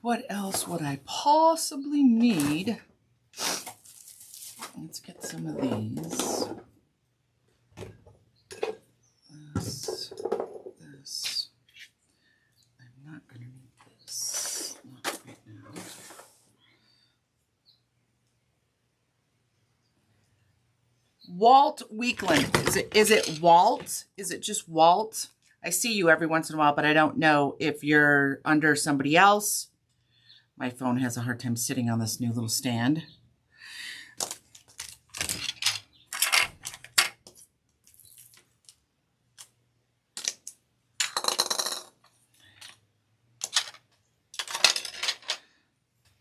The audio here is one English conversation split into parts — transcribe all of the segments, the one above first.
what else would I possibly need? Let's get some of these. This. I'm not going to need this. Not right now. Walt Weekland. Is it Walt? Is it just Walt? I see you every once in a while, but I don't know if you're under somebody else. My phone has a hard time sitting on this new little stand.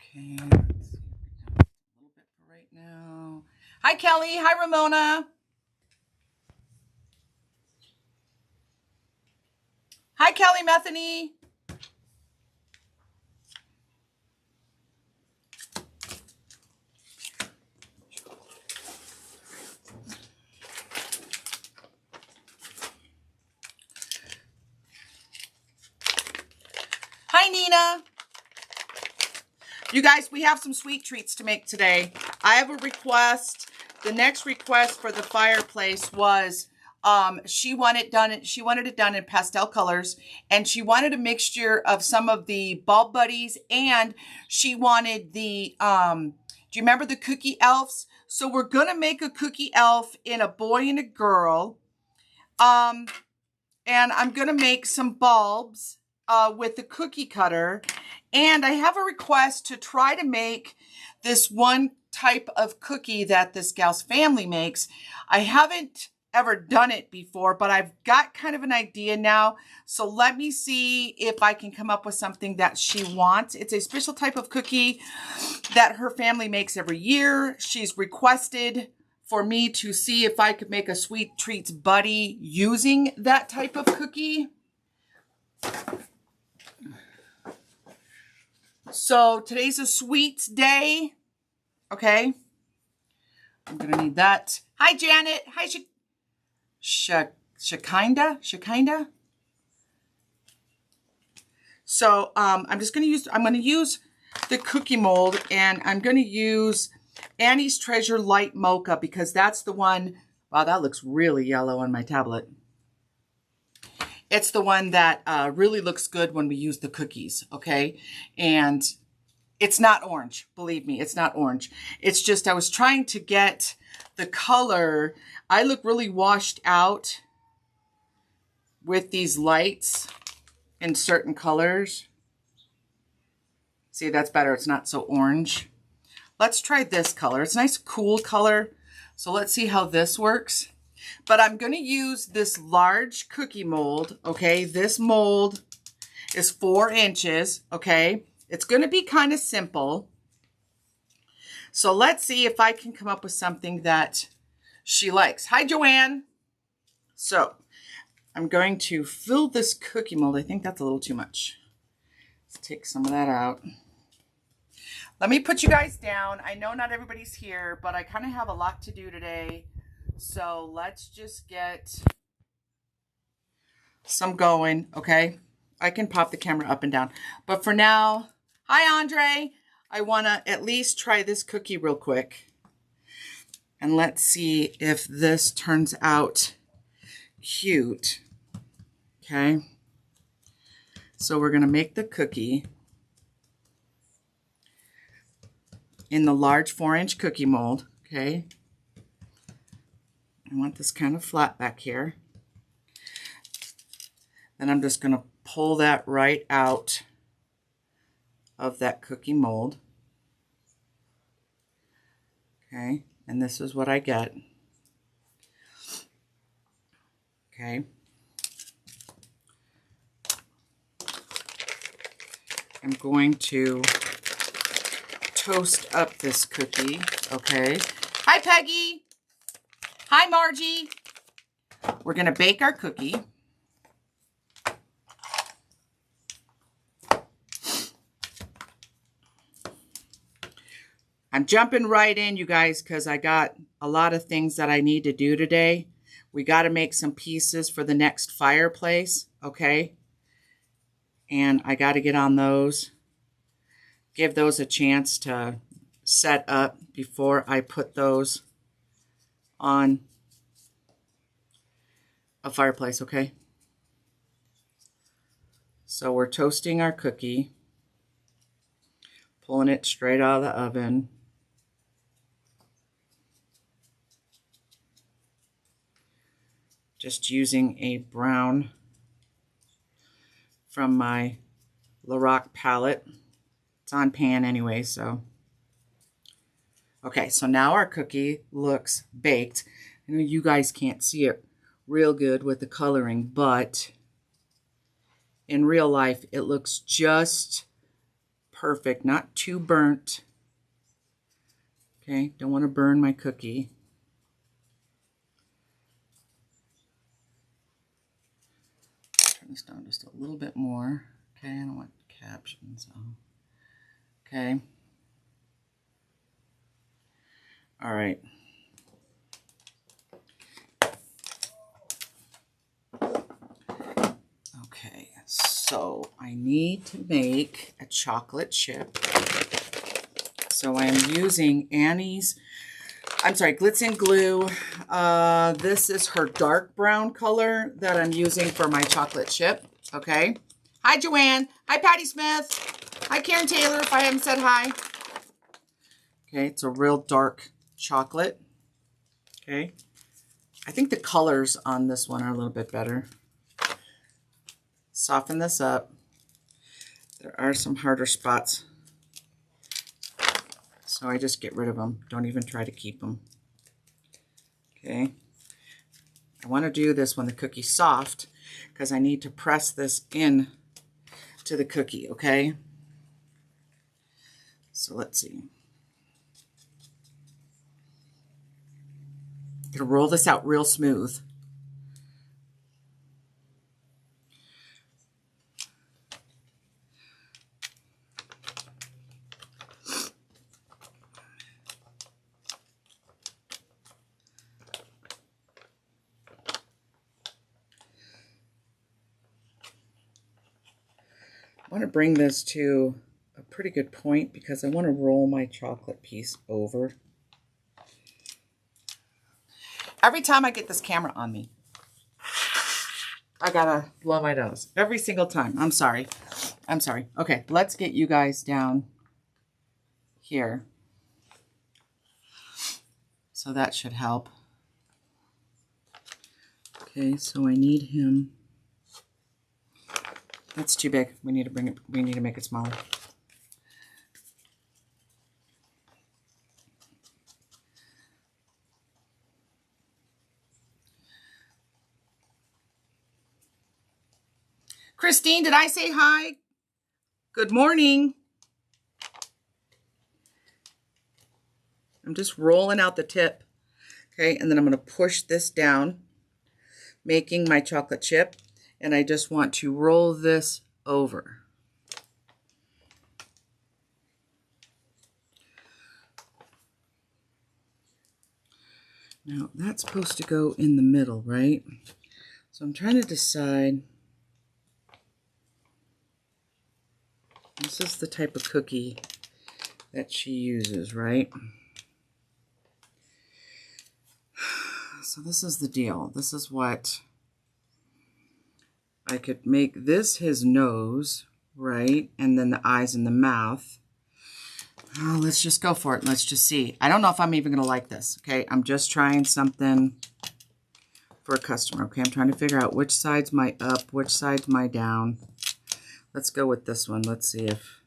Okay, let's see. A little bit for right now. Hi, Kelly. Hi, Ramona. Hi, Kelly Metheny. Hi, Nina. You guys, we have some sweet treats to make today. I have a request. The next request for the fireplace was she wanted it done in pastel colors, and she wanted a mixture of some of the Bulb Buddies, and she wanted the do you remember the cookie elves? So we're gonna make a cookie elf in a boy and a girl. And I'm gonna make some bulbs with the cookie cutter. And I have a request to try to make this one type of cookie that this gal's family makes. I haven't ever done it before, but I've got kind of an idea now. So let me see if I can come up with something that she wants. It's a special type of cookie that her family makes every year. She's requested for me to see if I could make a Sweet Treats Buddy using that type of cookie. So today's a sweets day. Okay. I'm going to need that. Hi, Janet. Hi, Shakinda. So I'm going to use the cookie mold, and I'm going to use Annie's Treasure Light Mocha because that's the one. Wow, that looks really yellow on my tablet. It's the one that really looks good when we use the cookies, okay? And it's not orange, believe me, it's not orange. It's just I was trying to get the color. I look really washed out with these lights in certain colors. See, that's better. It's not so orange. Let's try this color. It's a nice, cool color. So let's see how this works. But I'm going to use this large cookie mold, okay? This mold is 4 inches, okay? It's going to be kind of simple. So let's see if I can come up with something that she likes. Hi, Joanne. So I'm going to fill this cookie mold. I think that's a little too much. Let's take some of that out. Let me put you guys down. I know not everybody's here, but I kind of have a lot to do today. So let's just get some going, okay? I can pop the camera up and down. But for now, hi, Andre. I want to at least try this cookie real quick. And let's see if this turns out cute. Okay. So we're going to make the cookie in the large 4-inch cookie mold, okay? I want this kind of flat back here. Then I'm just going to pull that right out of that cookie mold. Okay, and this is what I get. Okay. I'm going to toast up this cookie, okay? Hi, Peggy. Hi, Margie. We're going to bake our cookie. I'm jumping right in, you guys, because I got a lot of things that I need to do today. We got to make some pieces for the next fireplace, okay? And I got to get on those. give those a chance to set up before I put those on a fireplace, okay? So we're toasting our cookie, pulling it straight out of the oven. Just using a brown from my Lorac palette. It's on pan anyway, so. Okay, so now our cookie looks baked. I know you guys can't see it real good with the coloring, but in real life, it looks just perfect, not too burnt. Okay, don't want to burn my cookie. Turn this down just a little bit more. Okay, I don't want captions on. Okay. All right. Okay, so I need to make a chocolate chip. So I'm using Annie's, Glitz and Glue. This is her dark brown color that I'm using for my chocolate chip, okay? Hi, Joanne. Hi, Patty Smith. Hi, Karen Taylor, if I haven't said hi. Okay, it's a real dark chocolate, okay? I think the colors on this one are a little bit better. Soften this up. There are some harder spots, so I just get rid of them. Don't even try to keep them. Okay. I want to do this when the cookie's soft because I need to press this in to the cookie, okay? So let's see. I'm going to roll this out real smooth. I want to bring this to a pretty good point because I want to roll my chocolate piece over. Every time I get this camera on me, I gotta blow my nose. Every single time. I'm sorry. I'm sorry. Okay, let's get you guys down here. So that should help. Okay, so I need him. That's too big. We need to bring it, we need to make it smaller. Christine, did I say hi? Good morning. I'm just rolling out the tip. Okay, and then I'm going to push this down, making my chocolate chip. And I just want to roll this over. Now, that's supposed to go in the middle, right? So I'm trying to decide. This is the type of cookie that she uses, right? So this is the deal. This is what I could make this his nose, right? And then the eyes and the mouth. Oh, let's just go for it. Let's just see. I don't know if I'm even going to like this, okay? I'm just trying something for a customer, okay? I'm trying to figure out which side's my up, which side's my down. Let's go with this one. Let's see if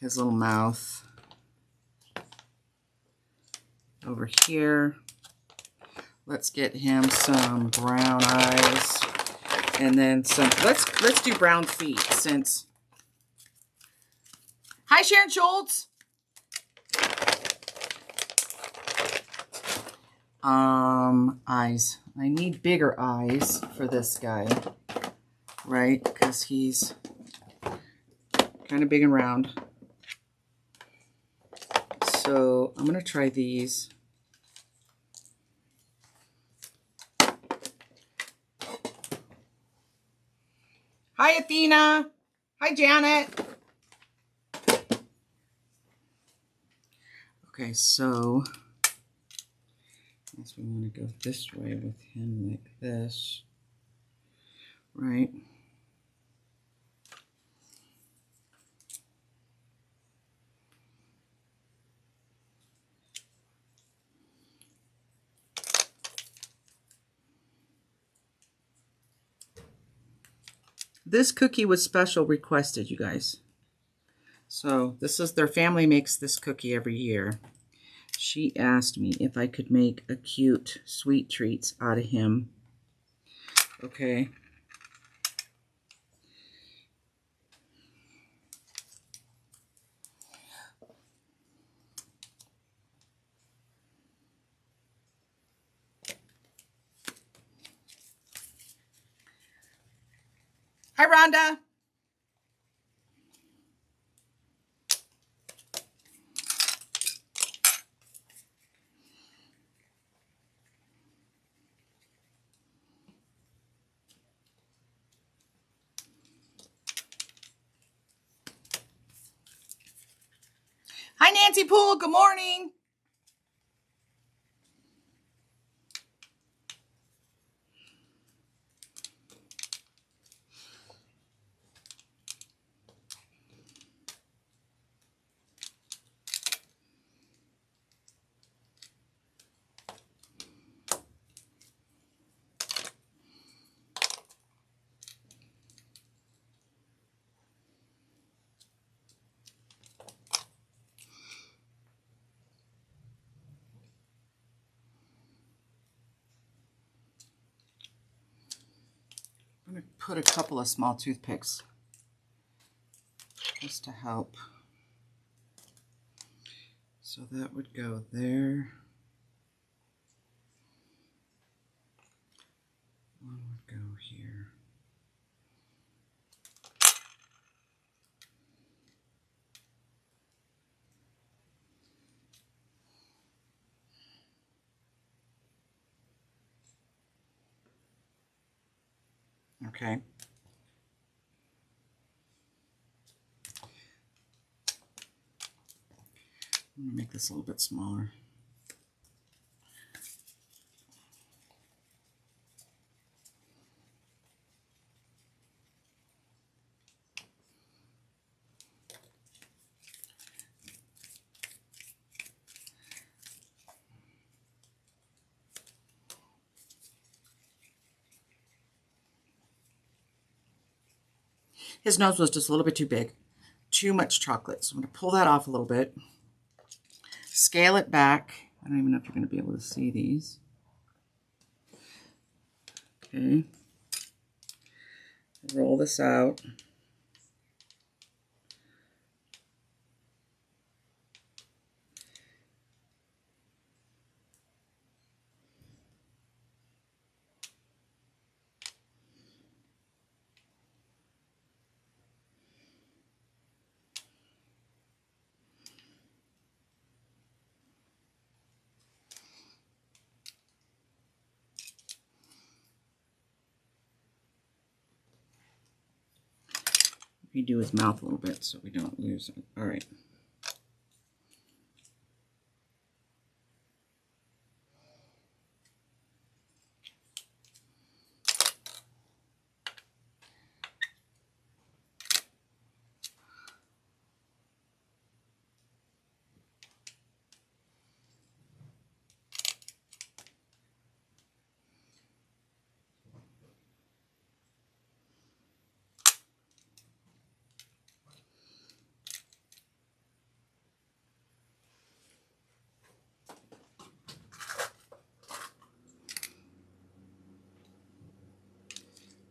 his little mouth over here. Let's get him some brown eyes, and then some. Let's do brown feet since. Hi, Sharon Schultz. Eyes. I need bigger eyes for this guy, right? Because he's kind of big and round. So I'm gonna try these. Hi, Athena. Hi, Janet. Okay, so we want to go this way with him like this, right? This cookie was special requested, you guys. So this is, their family makes this cookie every year. She asked me if I could make a cute sweet treats out of him. Okay. Hi, Rhonda. Hi, Nancy Poole. Good morning. I'm going to put a couple of small toothpicks just to help. So that would go there. One would go here. Okay. I'm going to make this a little bit smaller. His nose was just a little bit too big. Too much chocolate. So I'm going to pull that off a little bit. Scale it back. I don't even know if you're going to be able to see these. Okay. Roll this out. Redo his mouth a little bit so we don't lose it. All right.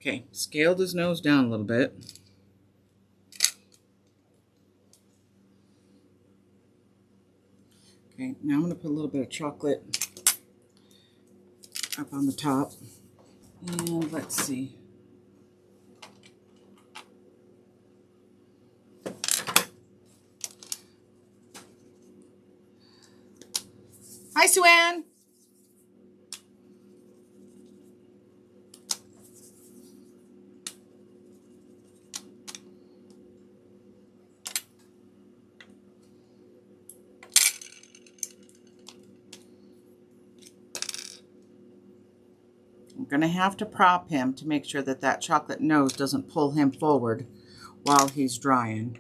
Okay, scaled his nose down a little bit. Okay, now I'm going to put a little bit of chocolate up on the top. And let's see. Hi, Sue Ann. I'm going to have to prop him to make sure that that chocolate nose doesn't pull him forward while he's drying.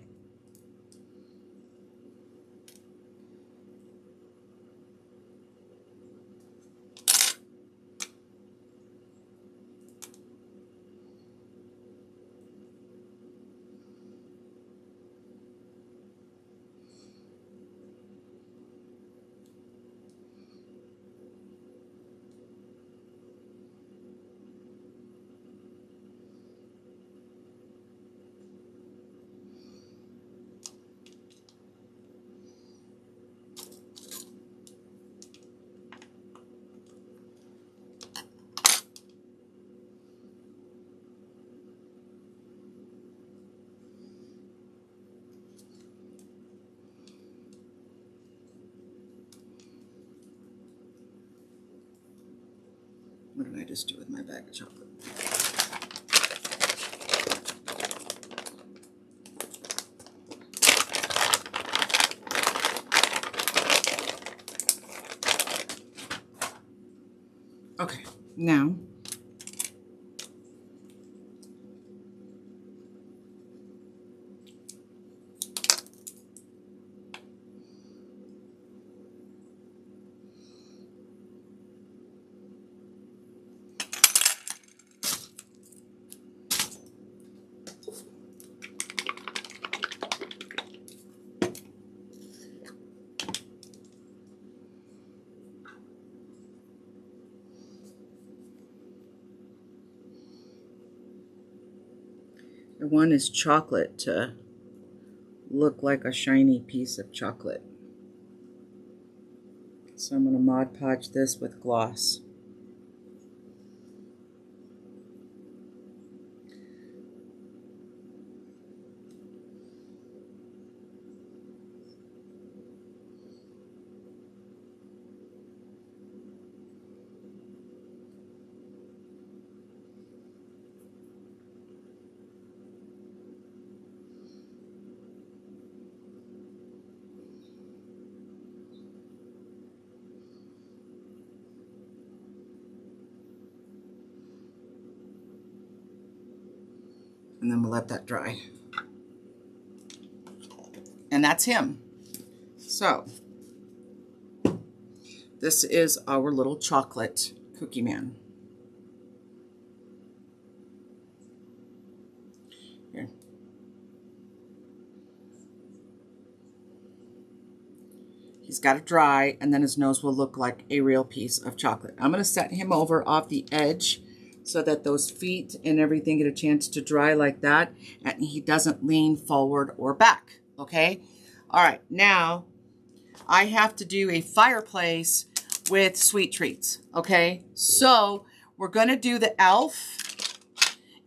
What did I just do with my bag of chocolate? Okay, now I want his chocolate to look like a shiny piece of chocolate. So I'm going to Mod Podge this with gloss. And then we'll let that dry. And that's him. So, this is our little chocolate cookie man. Here. He's got to dry, and then his nose will look like a real piece of chocolate. I'm going to set him over off the edge so that those feet and everything get a chance to dry like that, and he doesn't lean forward or back, okay? All right, now I have to do a fireplace with sweet treats, okay? So we're going to do the elf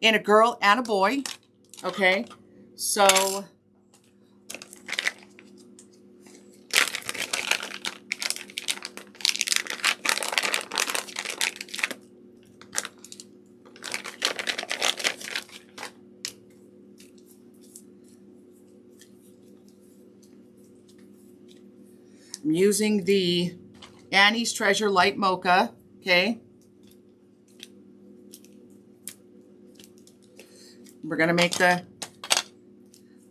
in a girl and a boy, okay? So I'm using the Annie's Treasure Light Mocha, okay? We're going to make the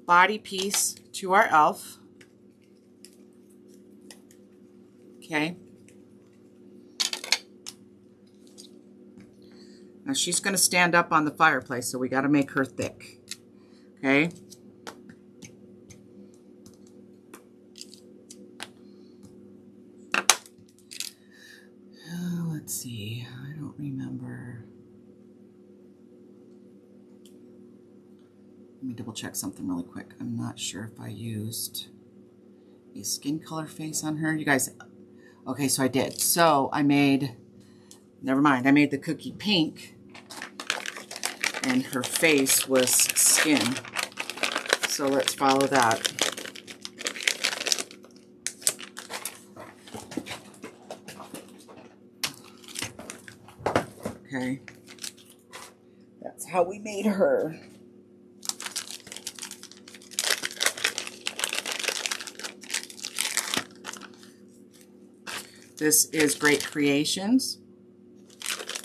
body piece to our elf, okay? Now she's going to stand up on the fireplace, so we got to make her thick, okay? Let's see, I don't remember. Let me double check something really quick. I'm not sure if I used a skin color face on her. You guys, okay, so I did. So I made, never mind, I made the cookie pink and her face was skin. So let's follow that. Okay, that's how we made her. This is Great Creations.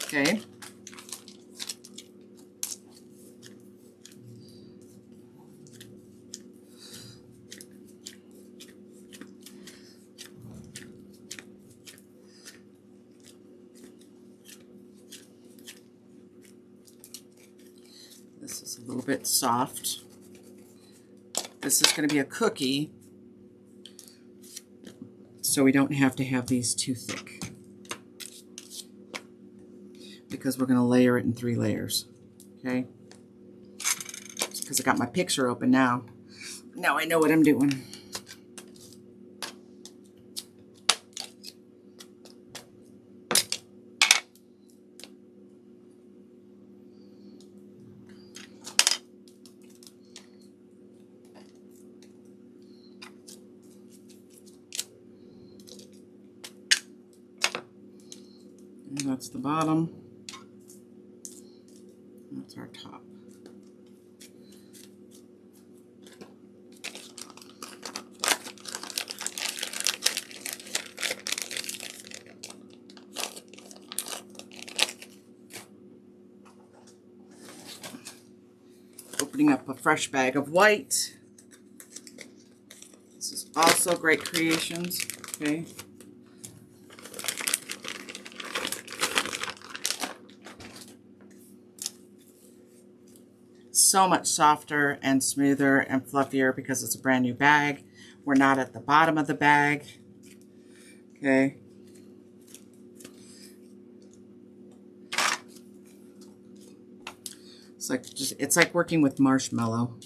Okay, This is a little bit soft. This is going to be a cookie, so we don't have to have these too thick, because we're going to layer it in 3 layers, okay? Because I got my picture open now. Now I know what I'm doing. And that's the bottom. That's our top. Opening up a fresh bag of white. This is also Great Creations, okay? So much softer and smoother and fluffier because it's a brand new bag. We're not at the bottom of the bag, okay? It's like working with marshmallow.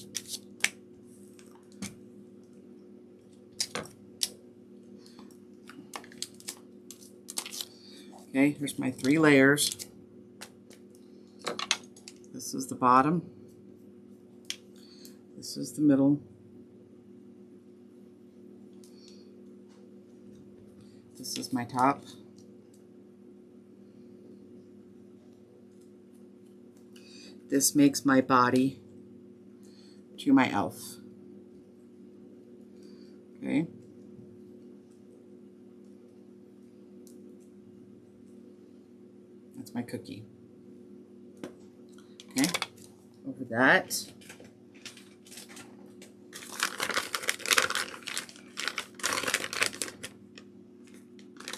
Okay, here's my 3 layers. This is the bottom. This is the middle. This is my top. This makes my body to my elf. Okay. That's my cookie. Okay. Over that.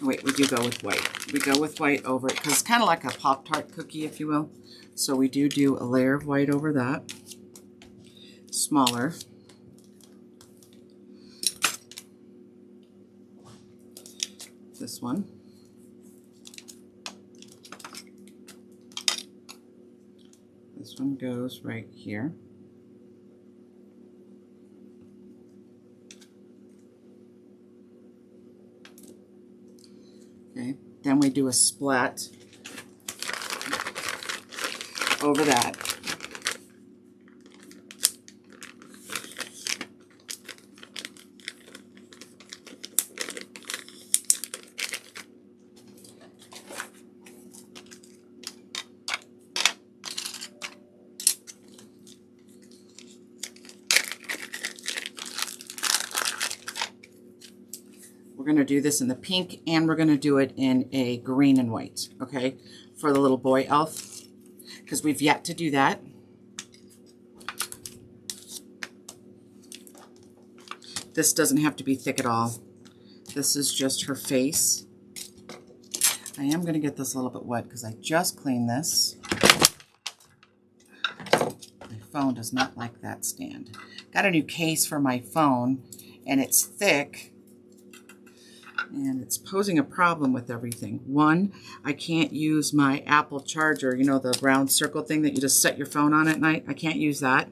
Wait, we do go with white. We go with white over it because it's kind of like a Pop-Tart cookie, if you will. So we do a layer of white over that. Smaller. This one. This one goes right here. Okay, then we do a splat over that. We're going to do this in the pink, and we're going to do it in a green and white, okay, for the little boy elf, because we've yet to do that. This doesn't have to be thick at all. This is just her face. I am going to get this a little bit wet because I just cleaned this. My phone does not like that stand. Got a new case for my phone, and it's thick. And it's posing a problem with everything. One, I can't use my Apple charger, you know, the round circle thing that you just set your phone on at night. I can't use that.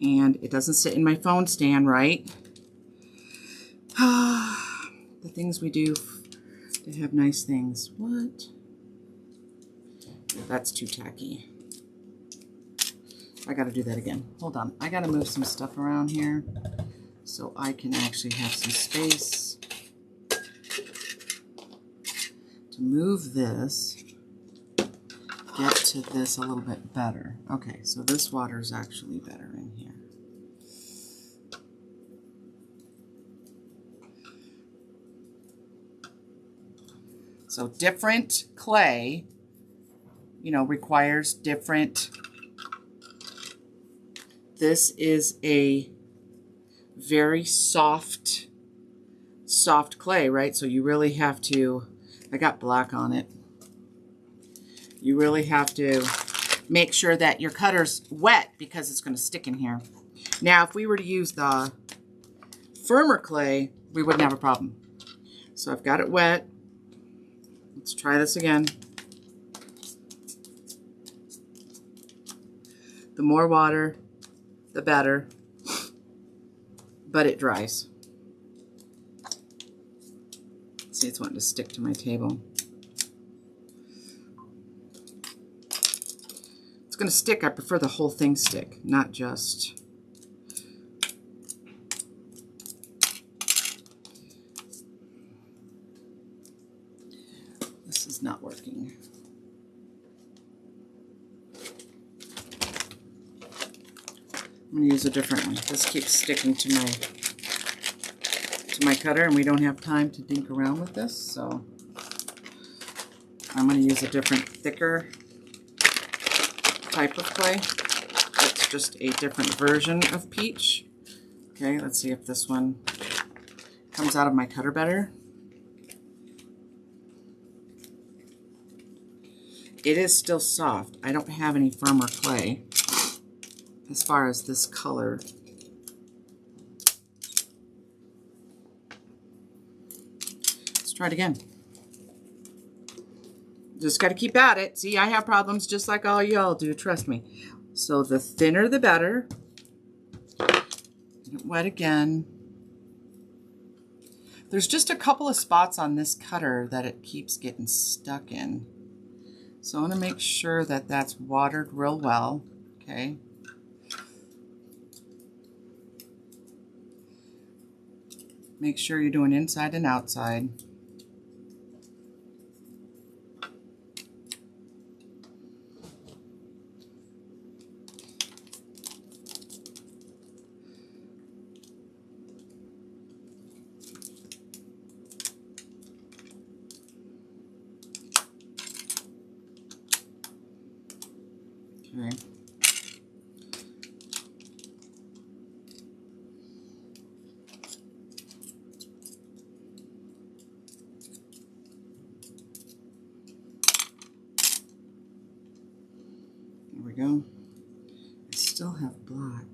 And it doesn't sit in my phone stand right. The things we do to have nice things. What? That's too tacky. I gotta do that again. Hold on. I gotta move some stuff around here so I can actually have some space to move this, get to this a little bit better. Okay, so this water is actually better in here. So different clay, you know, requires different. This is a very soft clay, right? So you really have to, I got black on it. You really have to make sure that your cutter's wet because it's going to stick in here. Now, if we were to use the firmer clay, we wouldn't have a problem. So I've got it wet. Let's try this again. The more water, the better, but it dries. See, it's wanting to stick to my table. It's going to stick. I prefer the whole thing stick, not just... This is not working. I'm going to use a different one. This keeps sticking to my cutter, and we don't have time to dink around with this, so I'm going to use a different, thicker type of clay. It's just a different version of peach. Okay, let's see if this one comes out of my cutter better. It is still soft. I don't have any firmer clay as far as this color. Let's try it again. Just got to keep at it. See, I have problems just like all y'all do, trust me. So the thinner the better. Get it wet again. There's just a couple of spots on this cutter that it keeps getting stuck in. So I want to make sure that that's watered real well. Okay. Make sure you're doing inside and outside. Okay. There we go. I still have black.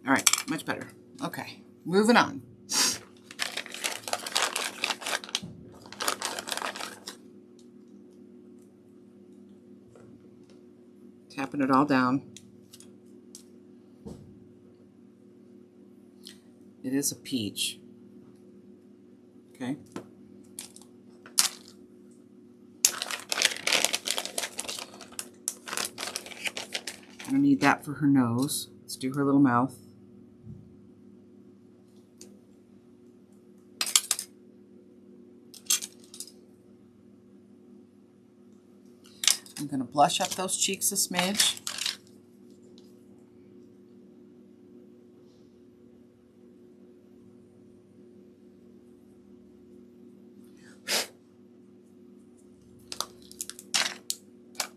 All right, much better. Okay, moving on. Tapping it all down. It is a peach. Okay. I don't need that for her nose. Let's do her little mouth. I'm going to blush up those cheeks a smidge.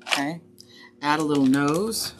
Okay, add a little nose.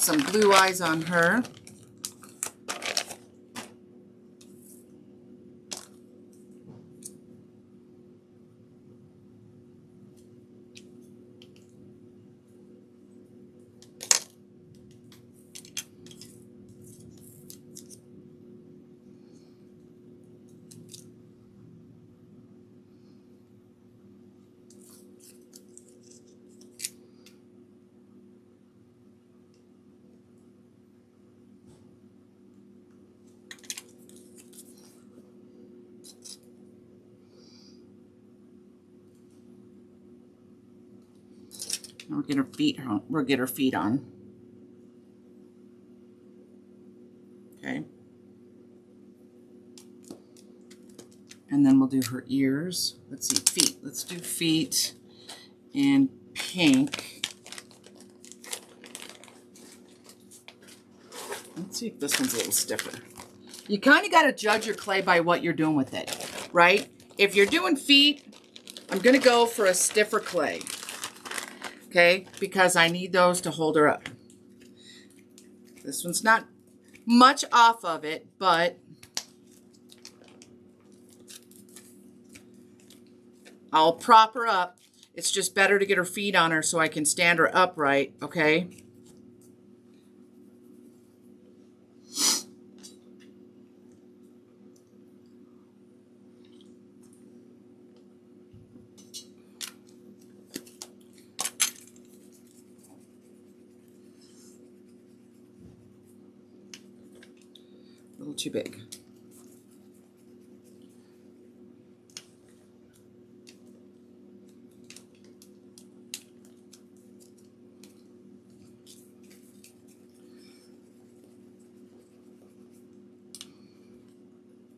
some blue eyes on her. We'll get her feet on. We'll get her feet on. Okay. And then we'll do her ears. Let's see, feet. Let's do feet in pink. Let's see if this one's a little stiffer. You kind of got to judge your clay by what you're doing with it, right? If you're doing feet, I'm going to go for a stiffer clay. Okay, because I need those to hold her up. This one's not much off of it, but I'll prop her up. It's just better to get her feet on her so I can stand her upright, okay? A little too big.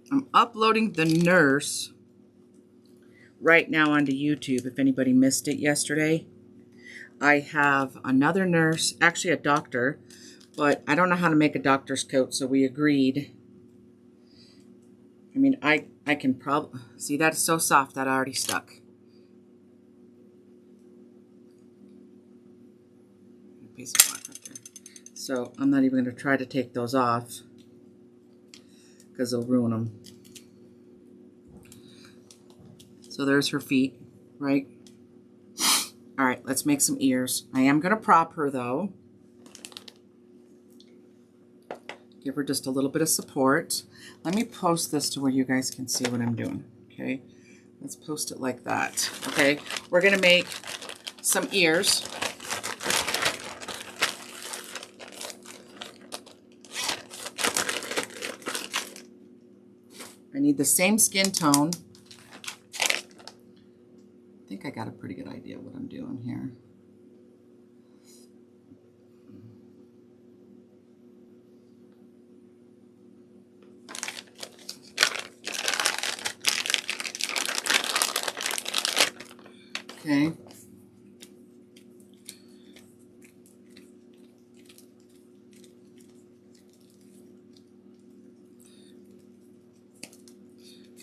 I'm uploading the nurse right now onto YouTube if anybody missed it yesterday. I have another nurse, actually a doctor, but I don't know how to make a doctor's coat, so we agreed. I mean, I can probably, see that's so soft that already stuck. A piece of black right there. So I'm not even going to try to take those off because they'll ruin them. So there's her feet, right? All right, let's make some ears. I am going to prop her though. Give her just a little bit of support. Let me post this to where you guys can see what I'm doing, okay? Let's post it like that, okay? We're gonna make some ears. I need the same skin tone. I think I got a pretty good idea what I'm doing here. Okay.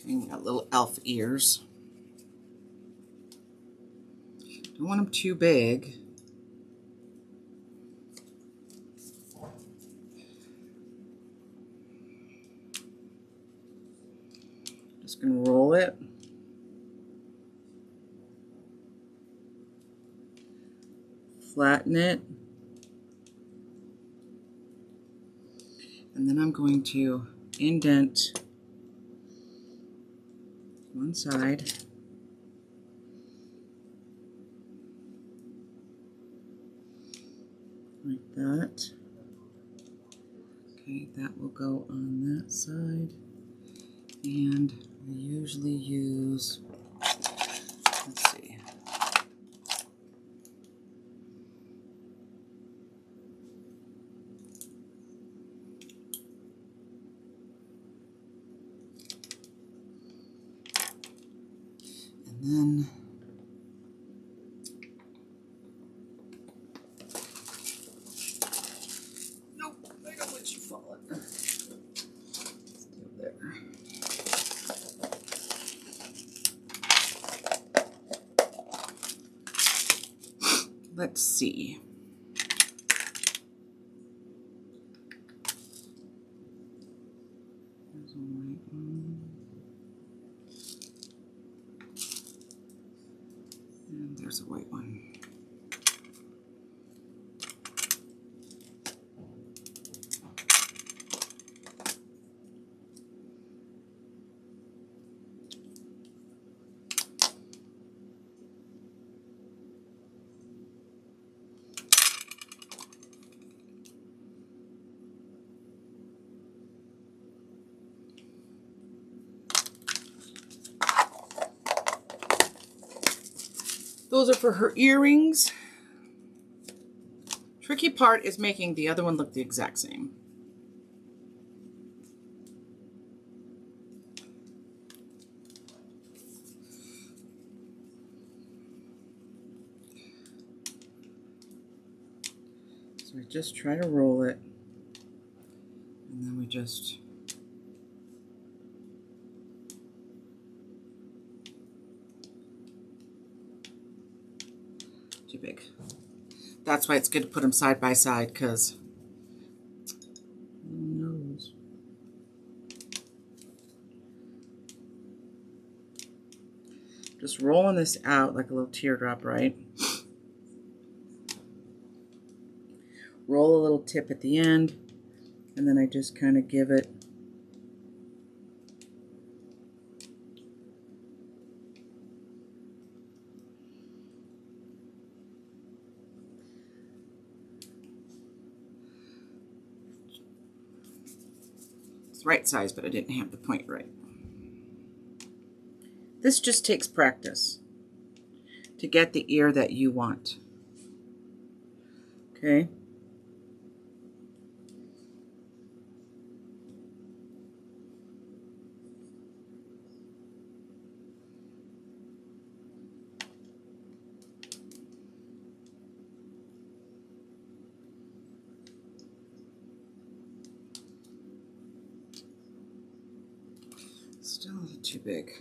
And we got little elf ears. Don't want them too big. Just gonna roll it. Flatten it. And then I'm going to indent one side. Like that. Okay, that will go on that side. And I usually use, let's see. And then nope, I don't let you fall it. Let's do it there. Let's see. there's a white one. Those are for her earrings. Tricky part is making the other one look the exact same. So we just try to roll it, and then we just too big. That's why it's good to put them side by side, because nose. Just rolling this out like a little teardrop, right? Roll a little tip at the end, and then I just kind of give it it's the right size, but I didn't have the point right. This just takes practice to get the ear that you want. Okay. Still a little too big.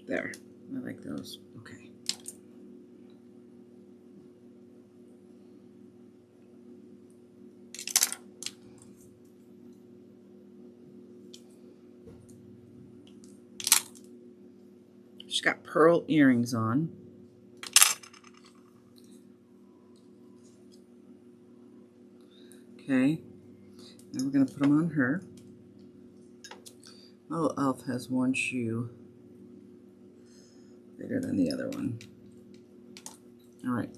There, I like those. Okay. She's got pearl earrings on. Okay, now we're going to put them on her. Oh, Elf has one shoe bigger than the other one. All right.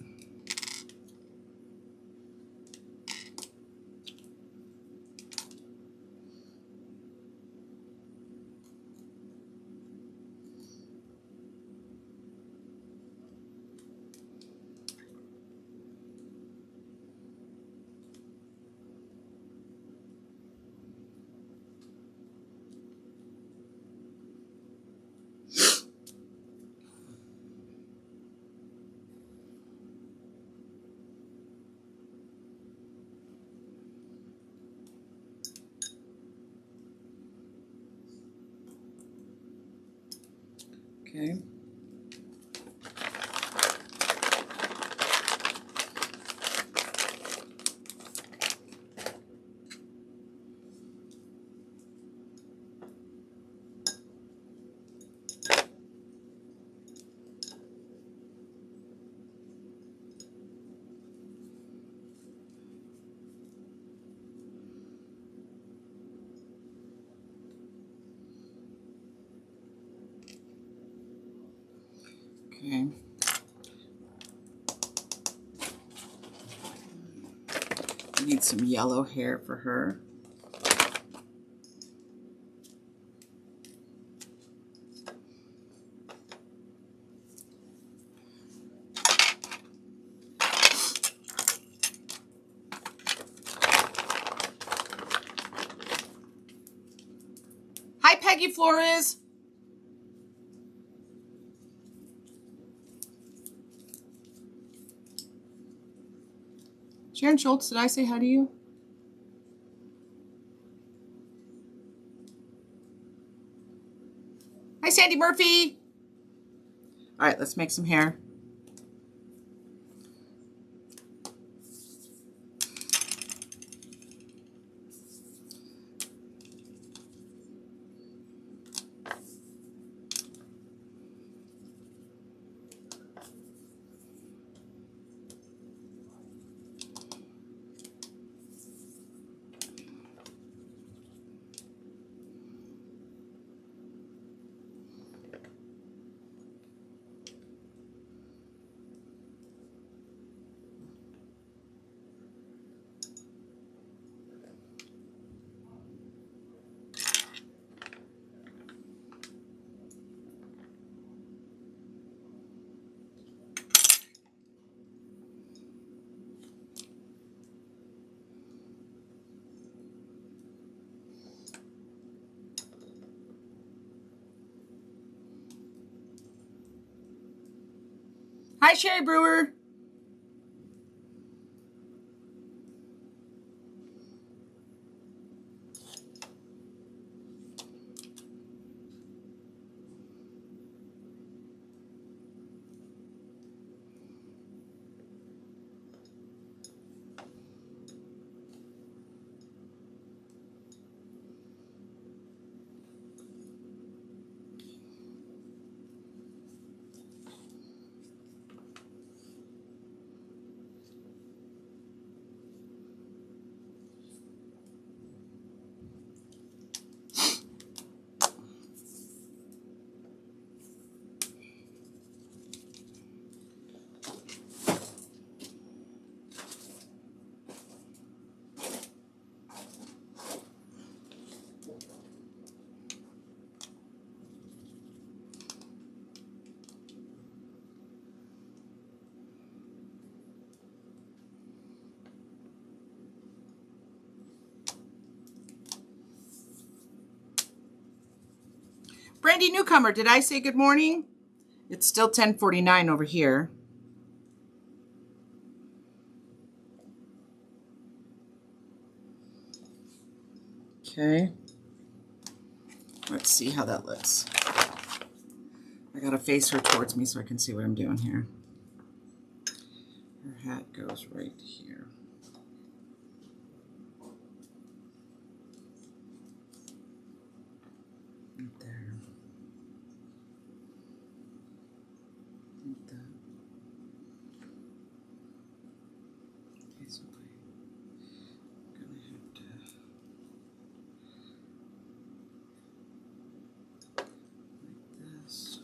Okay. Okay. I need some yellow hair for her. Hi, Peggy Flores. Sharon Schultz, did I say hi to you? Hi, Sandy Murphy. All right, let's make some hair. Hi, Sherry Brewer. Brandy Newcomer, did I say good morning? It's still 10:49 over here. Okay. Let's see how that looks. I gotta face her towards me so I can see what I'm doing here. Her hat goes right here. Right there. Like that. Okay, so I'm gonna have to like this.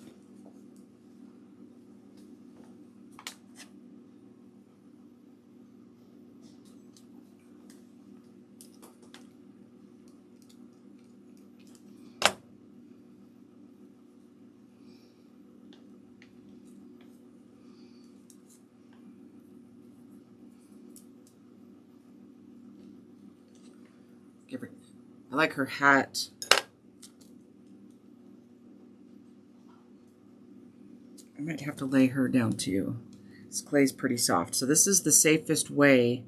Give her, I like her hat. I might have to lay her down too. This clay's pretty soft. So this is the safest way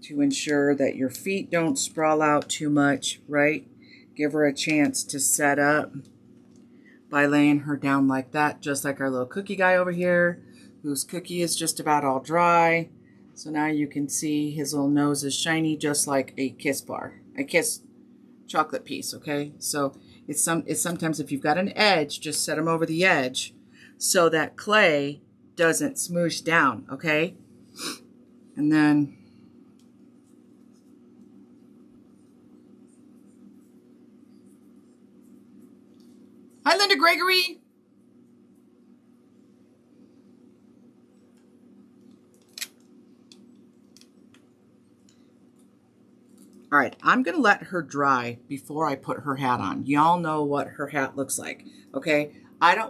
to ensure that your feet don't sprawl out too much, right? Give her a chance to set up by laying her down like that, just like our little cookie guy over here, whose cookie is just about all dry. So now you can see his little nose is shiny, just like a Kiss bar, a Kiss chocolate piece, okay? So it's sometimes if you've got an edge, just set them over the edge so that clay doesn't smoosh down, okay? And then hi, Linda Gregory. All right, I'm going to let her dry before I put her hat on. Y'all know what her hat looks like, okay?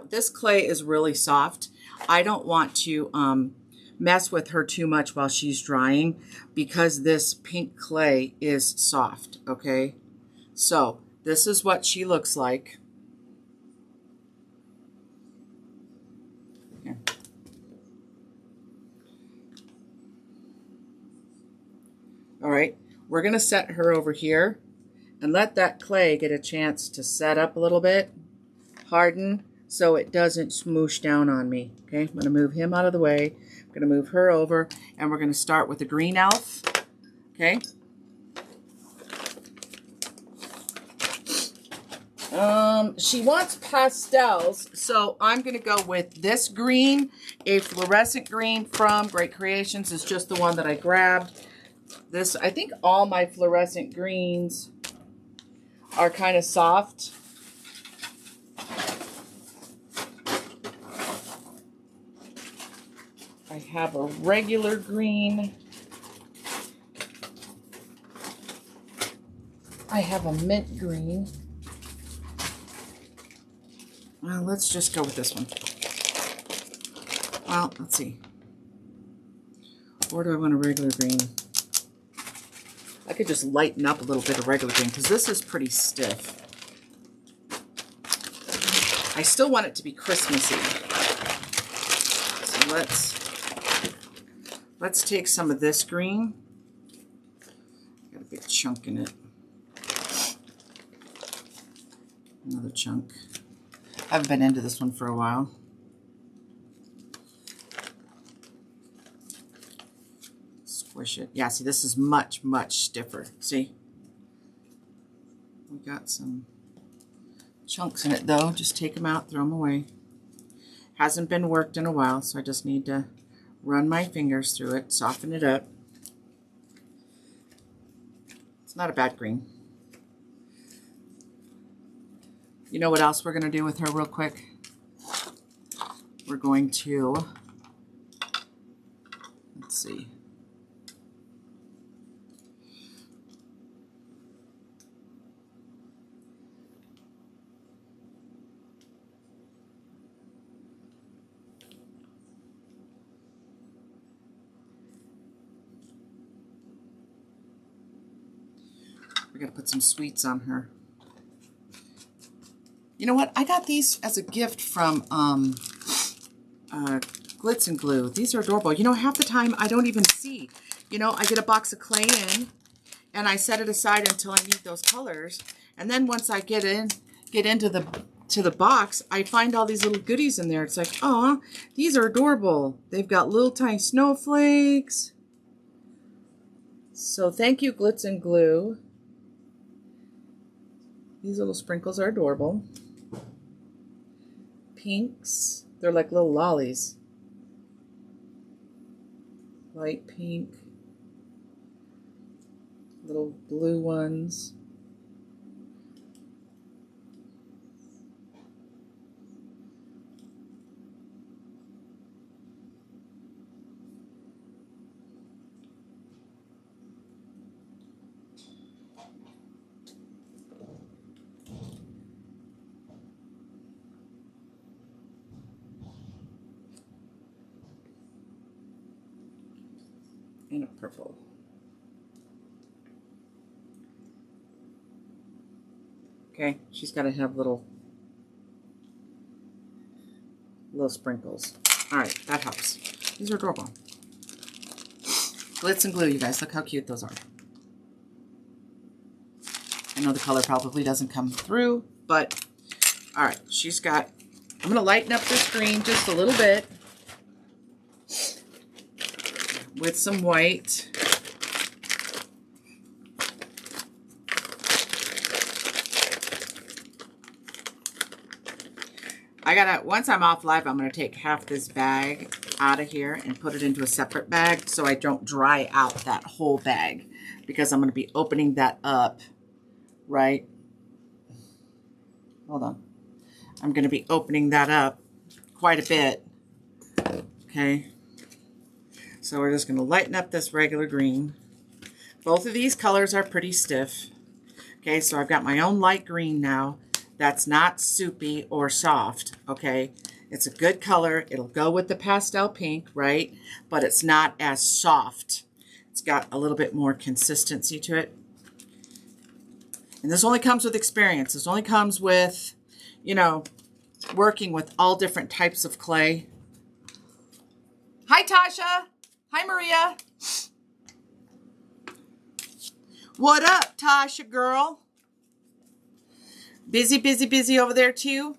This clay is really soft. I don't want to mess with her too much while she's drying because this pink clay is soft, okay? So this is what she looks like. Here. All right, we're going to set her over here and let that clay get a chance to set up a little bit, harden, so it doesn't smoosh down on me. Okay, I'm going to move him out of the way. I'm going to move her over, and we're going to start with the green elf. Okay. She wants pastels, so I'm going to go with this green, a fluorescent green from Great Creations. It's just the one that I grabbed. This, I think all my fluorescent greens are kind of soft. I have a regular green. I have a mint green. Well, let's just go with this one. Well, let's see. Or do I want a regular green? I could just lighten up a little bit of regular green because this is pretty stiff. I still want it to be Christmassy. So let's take some of this green. Got a big chunk in it. Another chunk. I haven't been into this one for a while. Squish it. Yeah, see, this is much, much stiffer. See? We got some chunks in it, though. Just take them out, throw them away. Hasn't been worked in a while, so I just need to run my fingers through it, soften it up. It's not a bad green. You know what else we're going to do with her real quick? We're going to, let's see. We're going to put some sweets on her. You know what? I got these as a gift from Glitz and Glue. These are adorable. You know, half the time I don't even see. You know, I get a box of clay in, and I set it aside until I need those colors. And then once I get into the box, I find all these little goodies in there. It's like, oh, these are adorable. They've got little tiny snowflakes. So thank you, Glitz and Glue. These little sprinkles are adorable. Pinks. They're like little lollies. Light pink. Little blue ones. And a purple. Okay, she's got to have little sprinkles. All right, that helps. These are adorable. Glitz and Glue, you guys. Look how cute those are. I know the color probably doesn't come through, but all right, she's got, I'm going to lighten up this green just a little bit with some white. Once I'm off live, I'm gonna take half this bag out of here and put it into a separate bag so I don't dry out that whole bag, because I'm gonna be opening that up, right? Hold on. I'm gonna be opening that up quite a bit, okay? So we're just going to lighten up this regular green. Both of these colors are pretty stiff. Okay, so I've got my own light green now. That's not soupy or soft, okay? It's a good color. It'll go with the pastel pink, right? But it's not as soft. It's got a little bit more consistency to it. And this only comes with experience. This only comes with, you know, working with all different types of clay. Hi, Tasha. Hi, Maria. What up, Tasha girl? Busy, busy, busy over there too?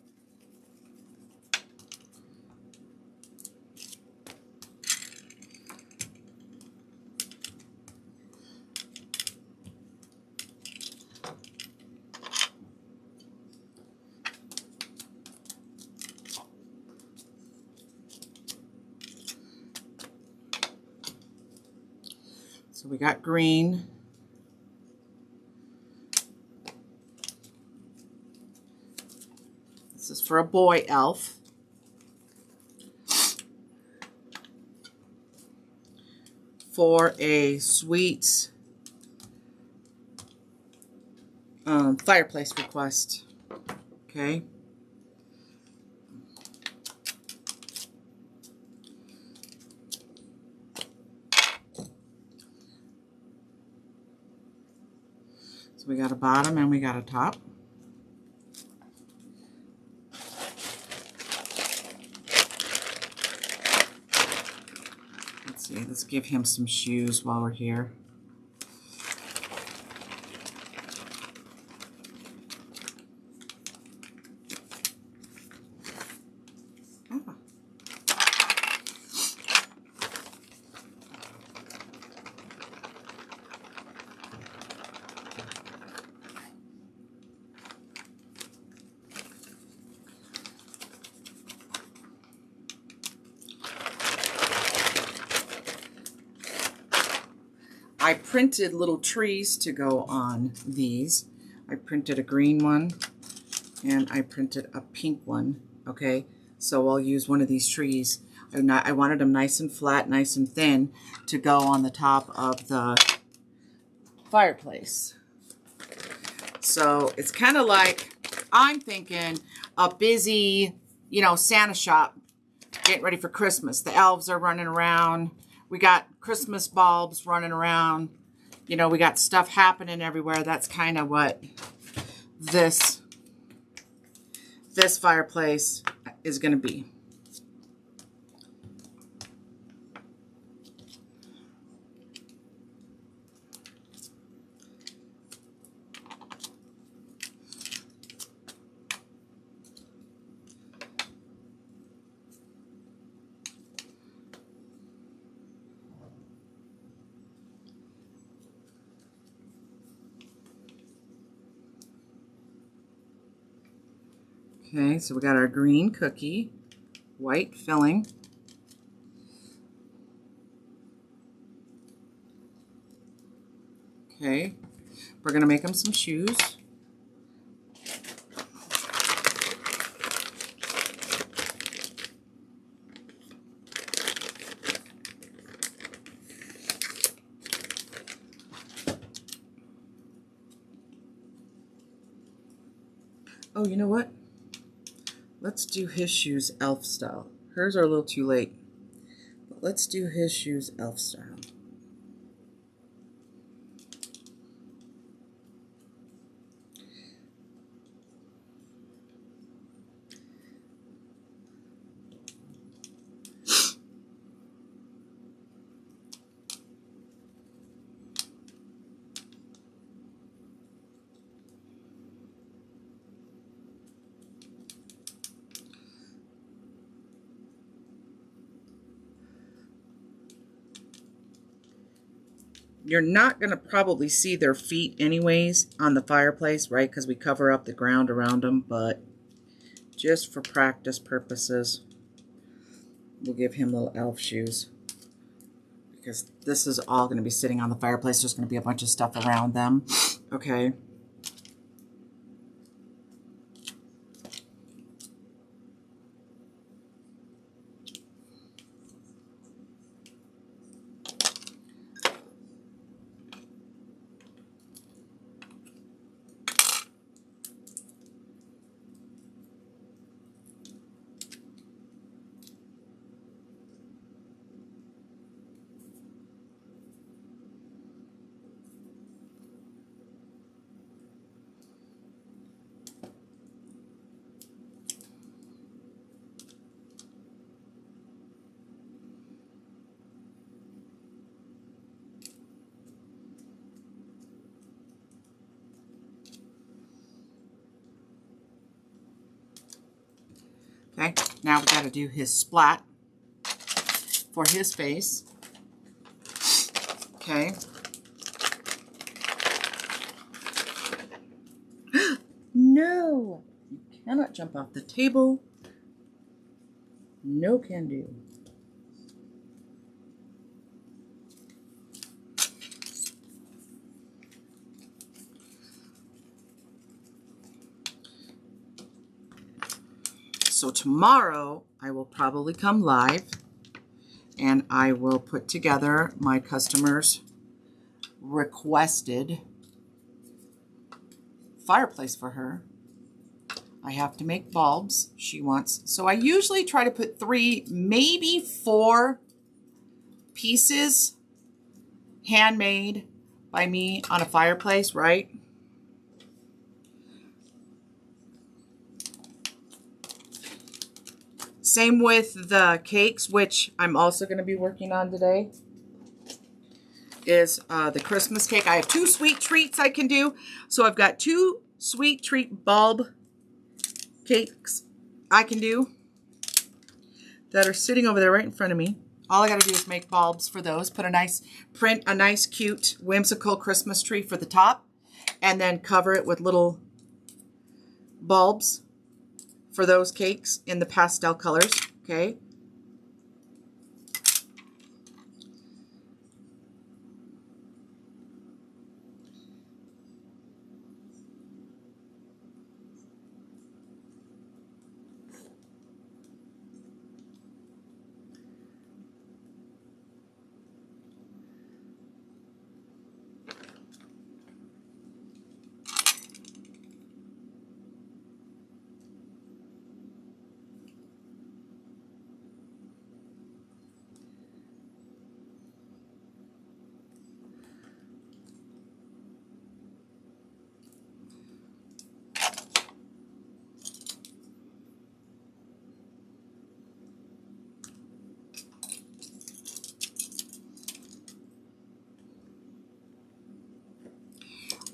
So we got green. This is for a boy elf. For a sweets fireplace request. Okay. So we got a bottom and we got a top. Let's see, let's give him some shoes while we're here. I printed little trees to go on these. I printed a green one and I printed a pink one, okay? So I'll use one of these trees. I wanted them nice and flat, nice and thin to go on the top of the fireplace. So it's kind of like, I'm thinking a busy, you know, Santa shop getting ready for Christmas. The elves are running around. We got Christmas bulbs running around. You know, we got stuff happening everywhere. That's kind of what this fireplace is going to be. Okay, so we got our green cookie, white filling. Okay, we're going to make them some shoes. Oh, you know what? Let's do his shoes elf style. Hers are a little too late. But let's do his shoes elf style. You're not going to probably see their feet anyways on the fireplace, right? Because we cover up the ground around them. But just for practice purposes, we'll give him little elf shoes. Because this is all going to be sitting on the fireplace. There's going to be a bunch of stuff around them. Okay. Now we got to do his splat for his face. Okay. No, you cannot jump off the table. No can do. So tomorrow I will probably come live and I will put together my customers' requested fireplace for her. I have to make bulbs she wants. So I usually try to put 3, maybe 4 pieces handmade by me on a fireplace, right? Same with the cakes, which I'm also going to be working on today, is the Christmas cake. I have 2 sweet treats I can do. So I've got 2 sweet treat bulb cakes I can do that are sitting over there right in front of me. All I got to do is make bulbs for those. Print a nice, cute, whimsical Christmas tree for the top, and then cover it with little bulbs for those cakes in the pastel colors, okay?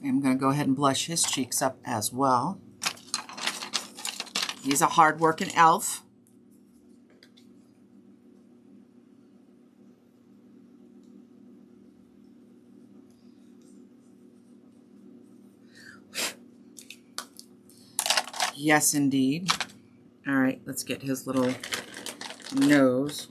I'm going to go ahead and blush his cheeks up as well. He's a hard-working elf. Yes, indeed. All right, let's get his little nose.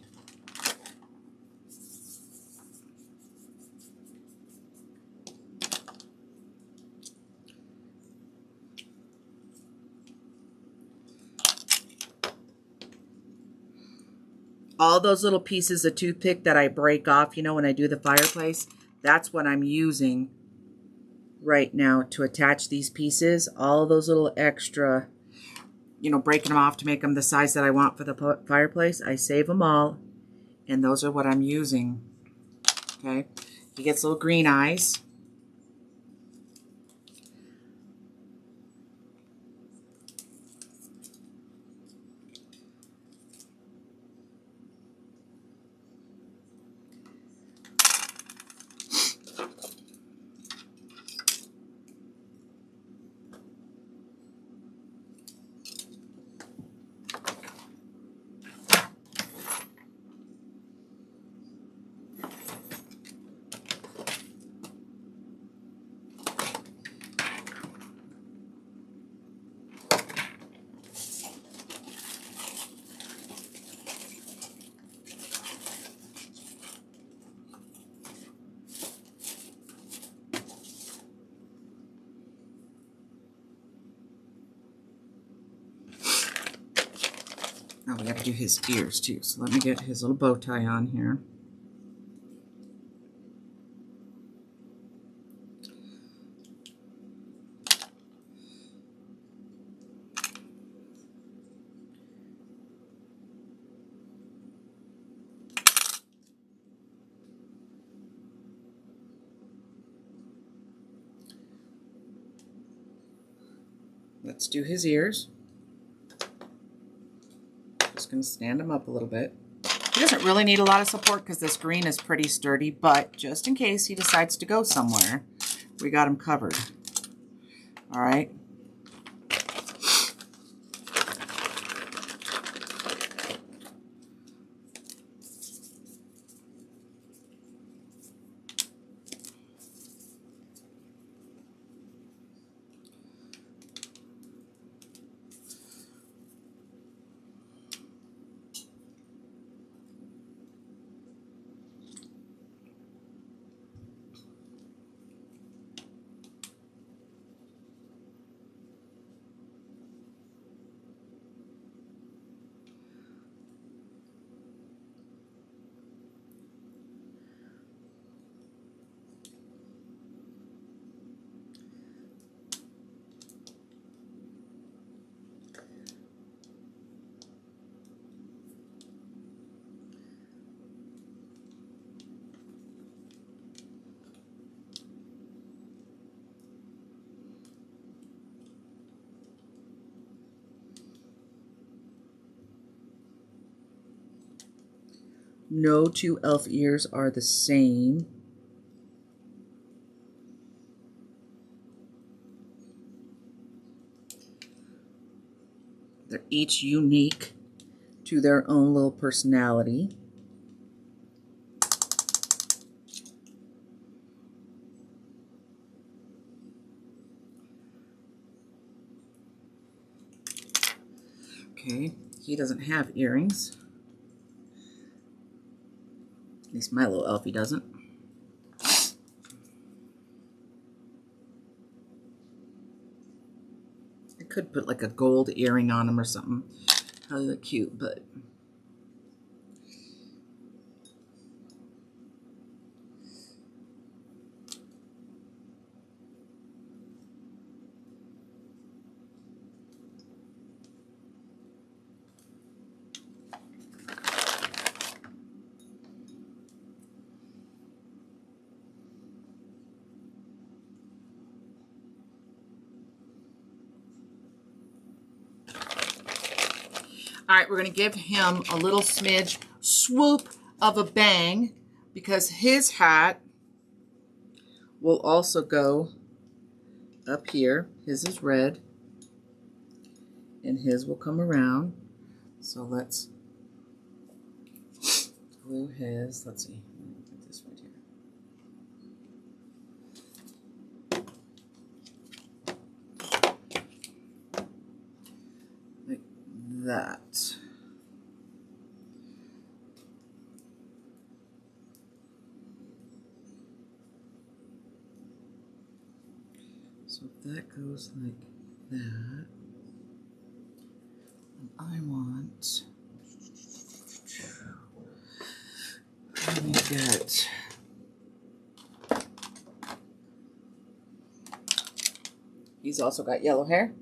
All those little pieces of toothpick that I break off, you know, when I do the fireplace, that's what I'm using right now to attach these pieces. All those little extra, you know, breaking them off to make them the size that I want for the fireplace. I save them all, and those are what I'm using. Okay, he gets little green eyes. Oh, we got to do his ears too. So let me get his little bow tie on here. Let's do his ears. Just going to stand him up a little bit. He doesn't really need a lot of support because this green is pretty sturdy, but just in case he decides to go somewhere, we got him covered. All right. No two elf ears are the same. They're each unique to their own little personality. Okay, he doesn't have earrings. At least my little elfie doesn't. I could put like a gold earring on him or something. Probably look cute, but... All right, we're going to give him a little smidge swoop of a bang because his hat will also go up here. His is red and his will come around. So let's glue his. Let's see. Put this right here. Like that. So if that goes like that, and I want, let me get, he's also got yellow hair.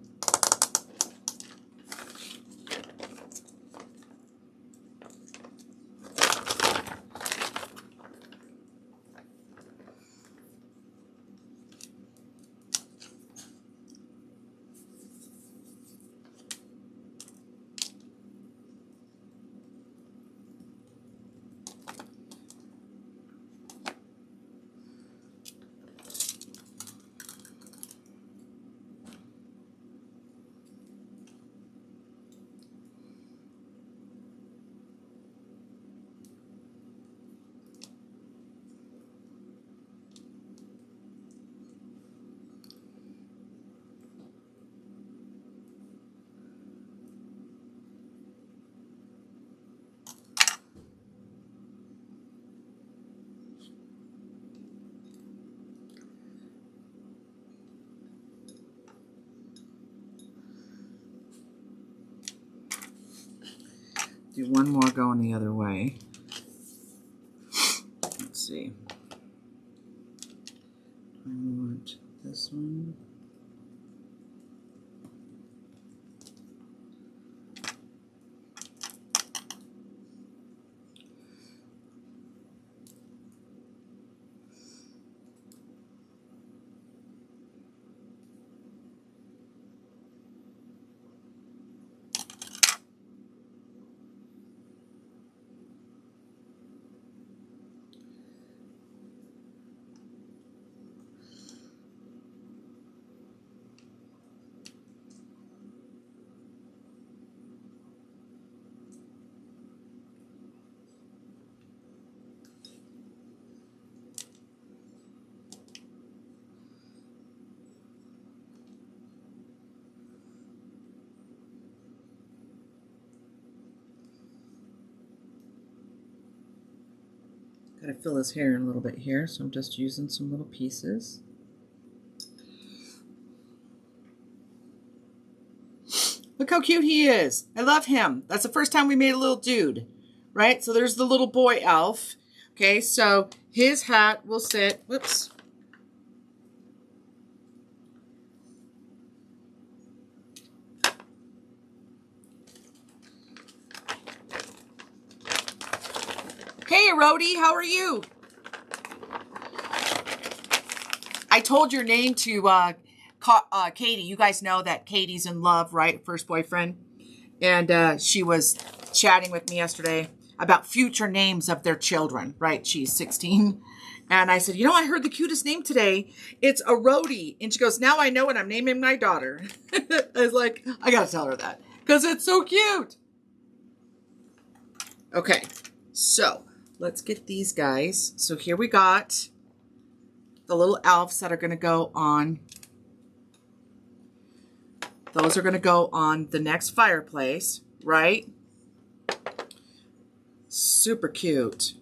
Do one more going the other way. Let's see. I want this one. Gotta fill his hair in a little bit here, so I'm just using some little pieces. Look how cute he is. I love him. That's the first time we made a little dude, right? So there's the little boy elf. Okay, so his hat will sit, whoops. Hey, Rhodey, how are you? I told your name to Katie. You guys know that Katie's in love, right? First boyfriend. And she was chatting with me yesterday. about future names of their children, right? She's 16. And I said, you know, I heard the cutest name today. It's a roadie. And she goes, now I know what I'm naming my daughter. I was like, I got to tell her that because it's so cute. Okay, so let's get these guys. So here we got the little elves that are going to go on. Those are going to go on the next fireplace, right? Super cute.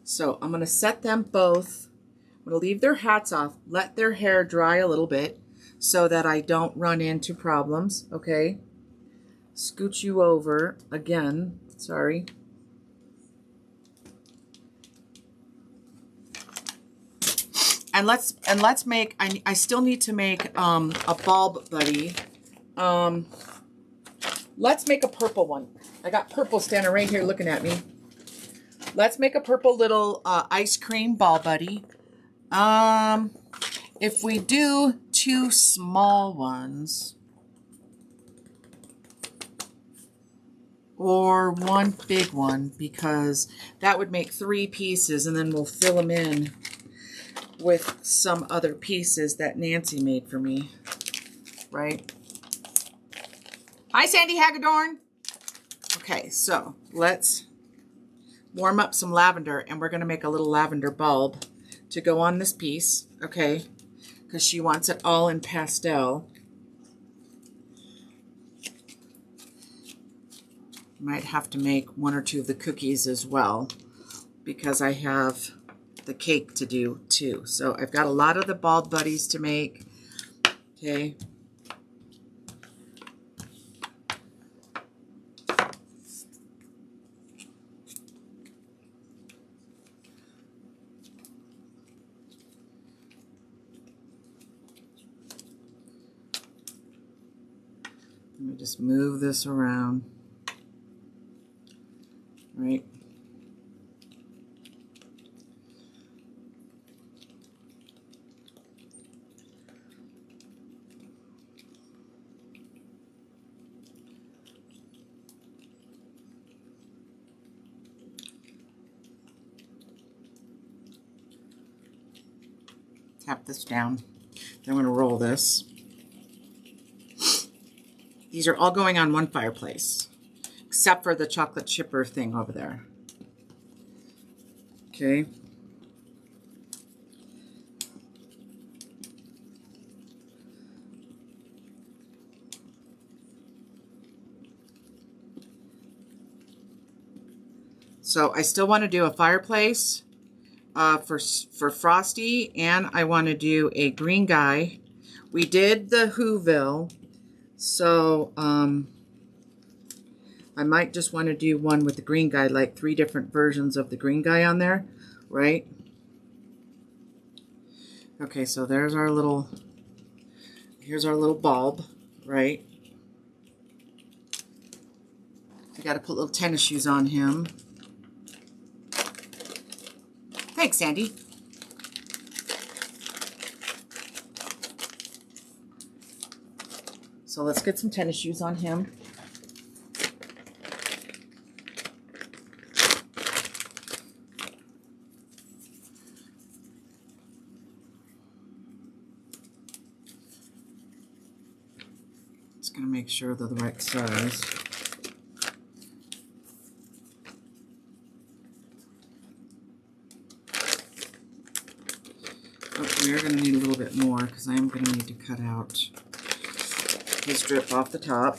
So I'm going to set them both. I'm going to leave their hats off, let their hair dry a little bit so that I don't run into problems, okay? Scoot you over again, sorry. And let's make, I still need to make a bulb buddy. Let's make a purple one. I got purple standing right here looking at me. Let's make a purple little ice cream ball buddy. If we do 2 small ones or 1 big one, because that would make 3 pieces, and then we'll fill them in with some other pieces that Nancy made for me, right? Hi, Sandy Hagedorn. Okay, so let's warm up some lavender, and we're going to make a little lavender bulb to go on this piece, okay? Because she wants it all in pastel. Might have to make 1 or 2 of the cookies as well, because I have the cake to do too. So I've got a lot of the bulb buddies to make, okay? Let me just move this around, right? Tap this down. Then I'm going to roll this. These are all going on one fireplace, except for the chocolate chipper thing over there. Okay. So I still want to do a fireplace for Frosty, and I want to do a green guy. We did the Whoville, so I might just want to do one with the green guy, like 3 different versions of the green guy on there, right? Okay, so there's our little, here's our little bulb, right? I got to put little tennis shoes on him. Thanks, Sandy. So let's get some tennis shoes on him. Just gonna make sure they're the right size. We are going to need a little bit more because I am going to need to cut out his drip off the top.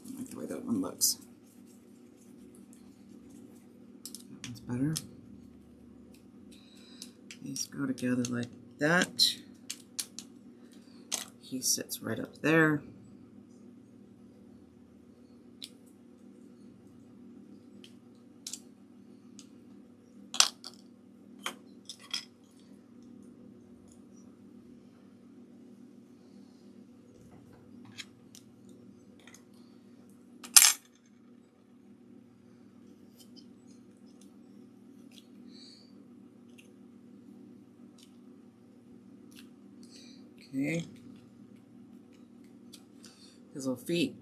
I like the way that one looks. That one's better. These go together like that. He sits right up there. Okay. His little feet.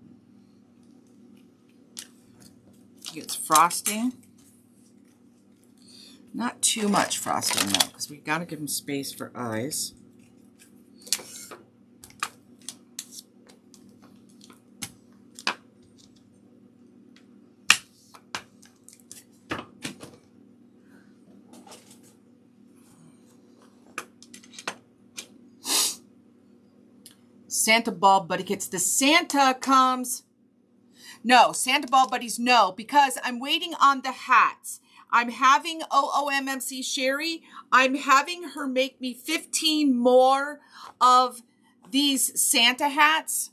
He gets frosting. Not too much frosting though, because we got to give him space for eyes. Santa Ball Buddy Kits. The Santa comes. No, Santa Ball Buddies, no, because I'm waiting on the hats. I'm having OOMMC Sherry. I'm having her make me 15 more of these Santa hats.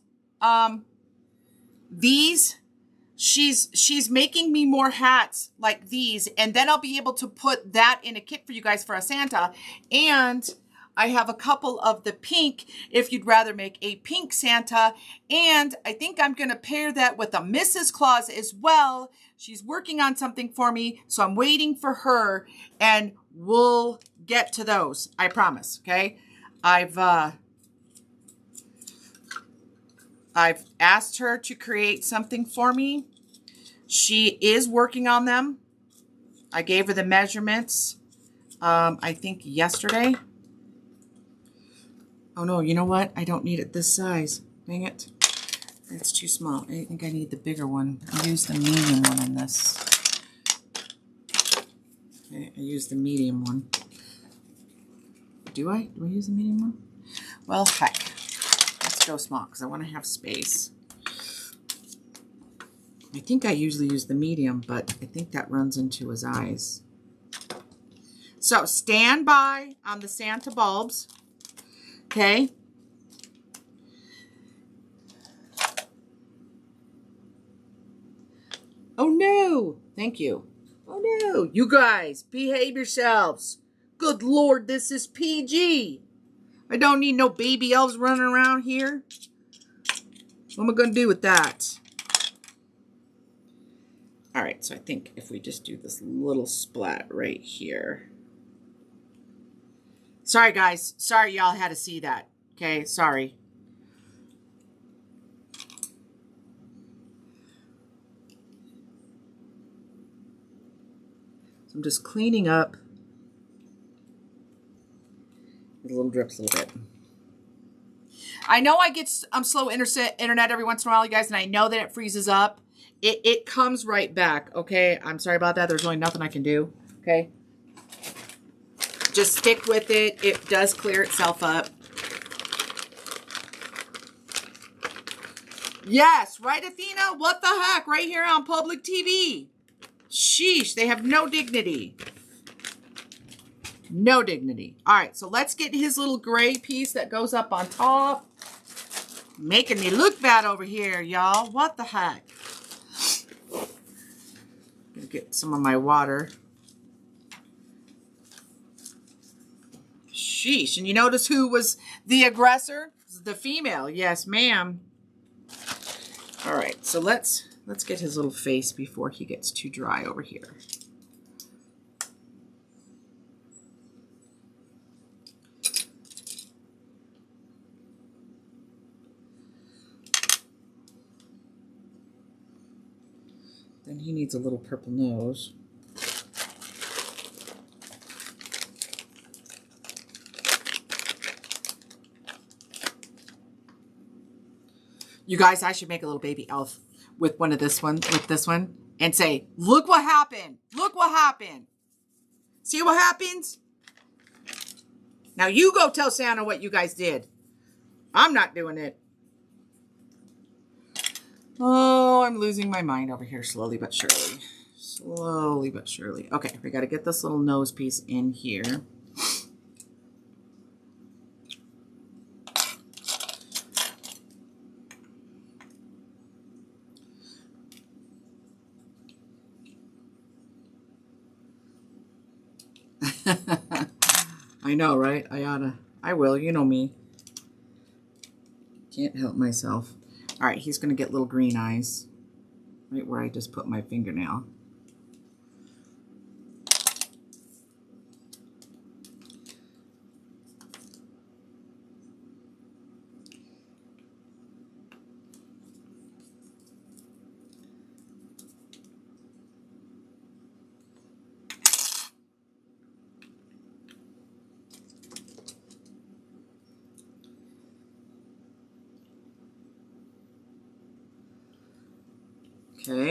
She's making me more hats like these, and then I'll be able to put that in a kit for you guys for a Santa. And I have a couple of the pink, if you'd rather make a pink Santa. And I think I'm going to pair that with a Mrs. Claus as well. She's working on something for me, so I'm waiting for her, and we'll get to those. I promise, okay? I've asked her to create something for me. She is working on them. I gave her the measurements, I think yesterday. Oh no, you know what? I don't need it this size. Dang it. It's too small. I think I need the bigger one. I used the medium one on this. Okay, I used the medium one. Do I? Do I use the medium one? Well, heck. Let's go small because I want to have space. I think I usually use the medium, but I think that runs into his eyes. So stand by on the Santa bulbs. Okay. Oh no. Thank you. Oh no. You guys, behave yourselves. Good Lord, this is PG. I don't need no baby elves running around here. What am I going to do with that? All right, so I think if we just do this little splat right here. Sorry, guys. Sorry y'all had to see that. Okay, sorry. So I'm just cleaning up. The little drips a little bit. I know I get slow internet every once in a while, you guys, and I know that it freezes up. It comes right back, okay? I'm sorry about that. There's really nothing I can do, okay? Just stick with it. It does clear itself up. Yes, right, Athena? What the heck? Right here on public TV. Sheesh, they have no dignity. No dignity. All right, so let's get his little gray piece that goes up on top. Making me look bad over here, y'all. What the heck? Gonna get some of my water. Sheesh, and you notice who was the aggressor? The female. Yes, ma'am. All right, so let's get his little face before he gets too dry over here. Then he needs a little purple nose. You guys, I should make a little baby elf with this one, and say, look what happened. Look what happened. See what happens? Now you go tell Santa what you guys did. I'm not doing it. Oh, I'm losing my mind over here slowly but surely. Slowly but surely. Okay, we got to get this little nose piece in here. I know, right? I will, you know me. Can't help myself. All right, he's going to get little green eyes. Right where I just put my fingernail. Okay.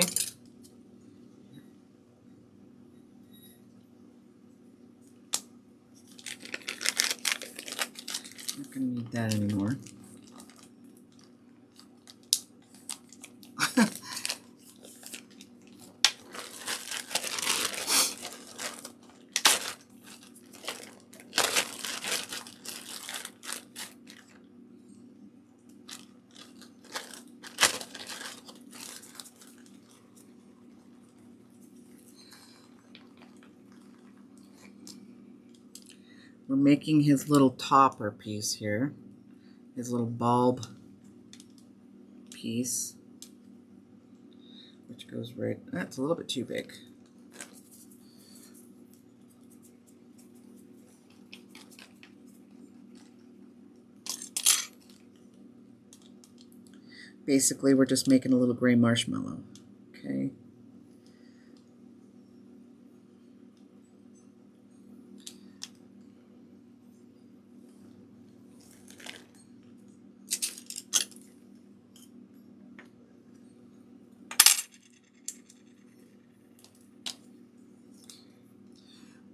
Not going to need that anymore. We're making his little topper piece here, his little bulb piece, which goes right, that's a little bit too big. Basically, we're just making a little gray marshmallow, okay?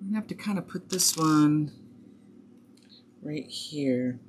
I'm gonna have to kind of put this one right here.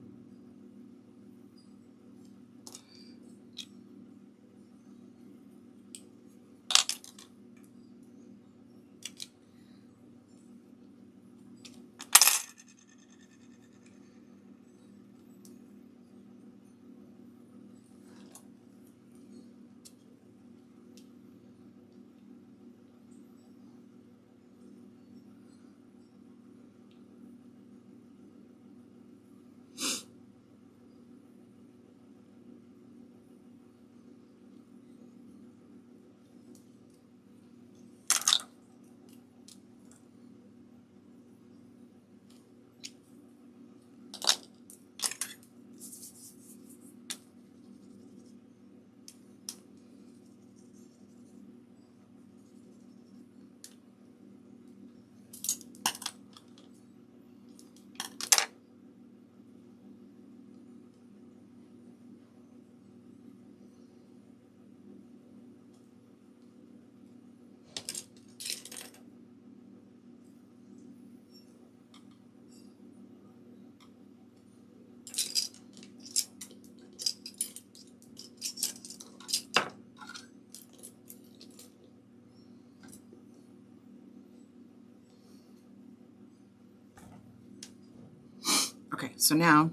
Okay, so now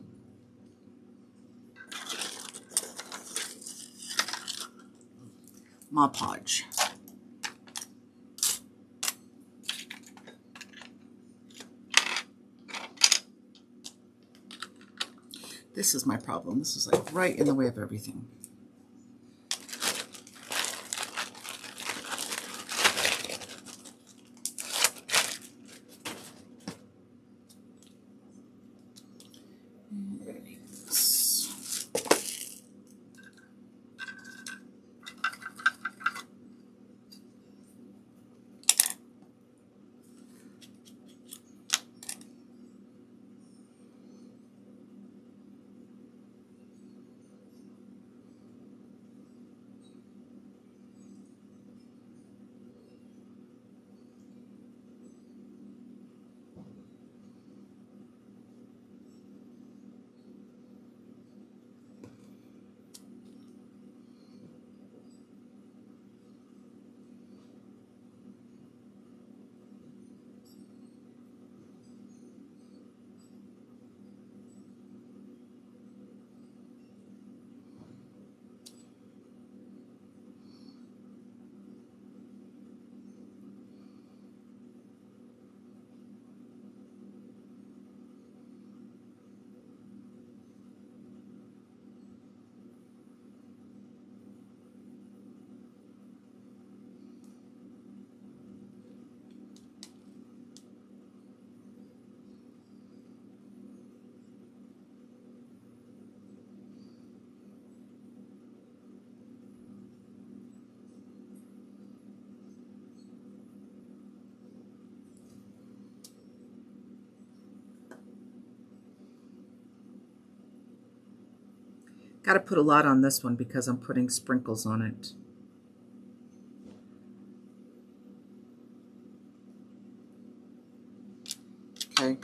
Mod Podge. This is my problem. This is like right in the way of everything. Got to put a lot on this one because I'm putting sprinkles on it. Okay.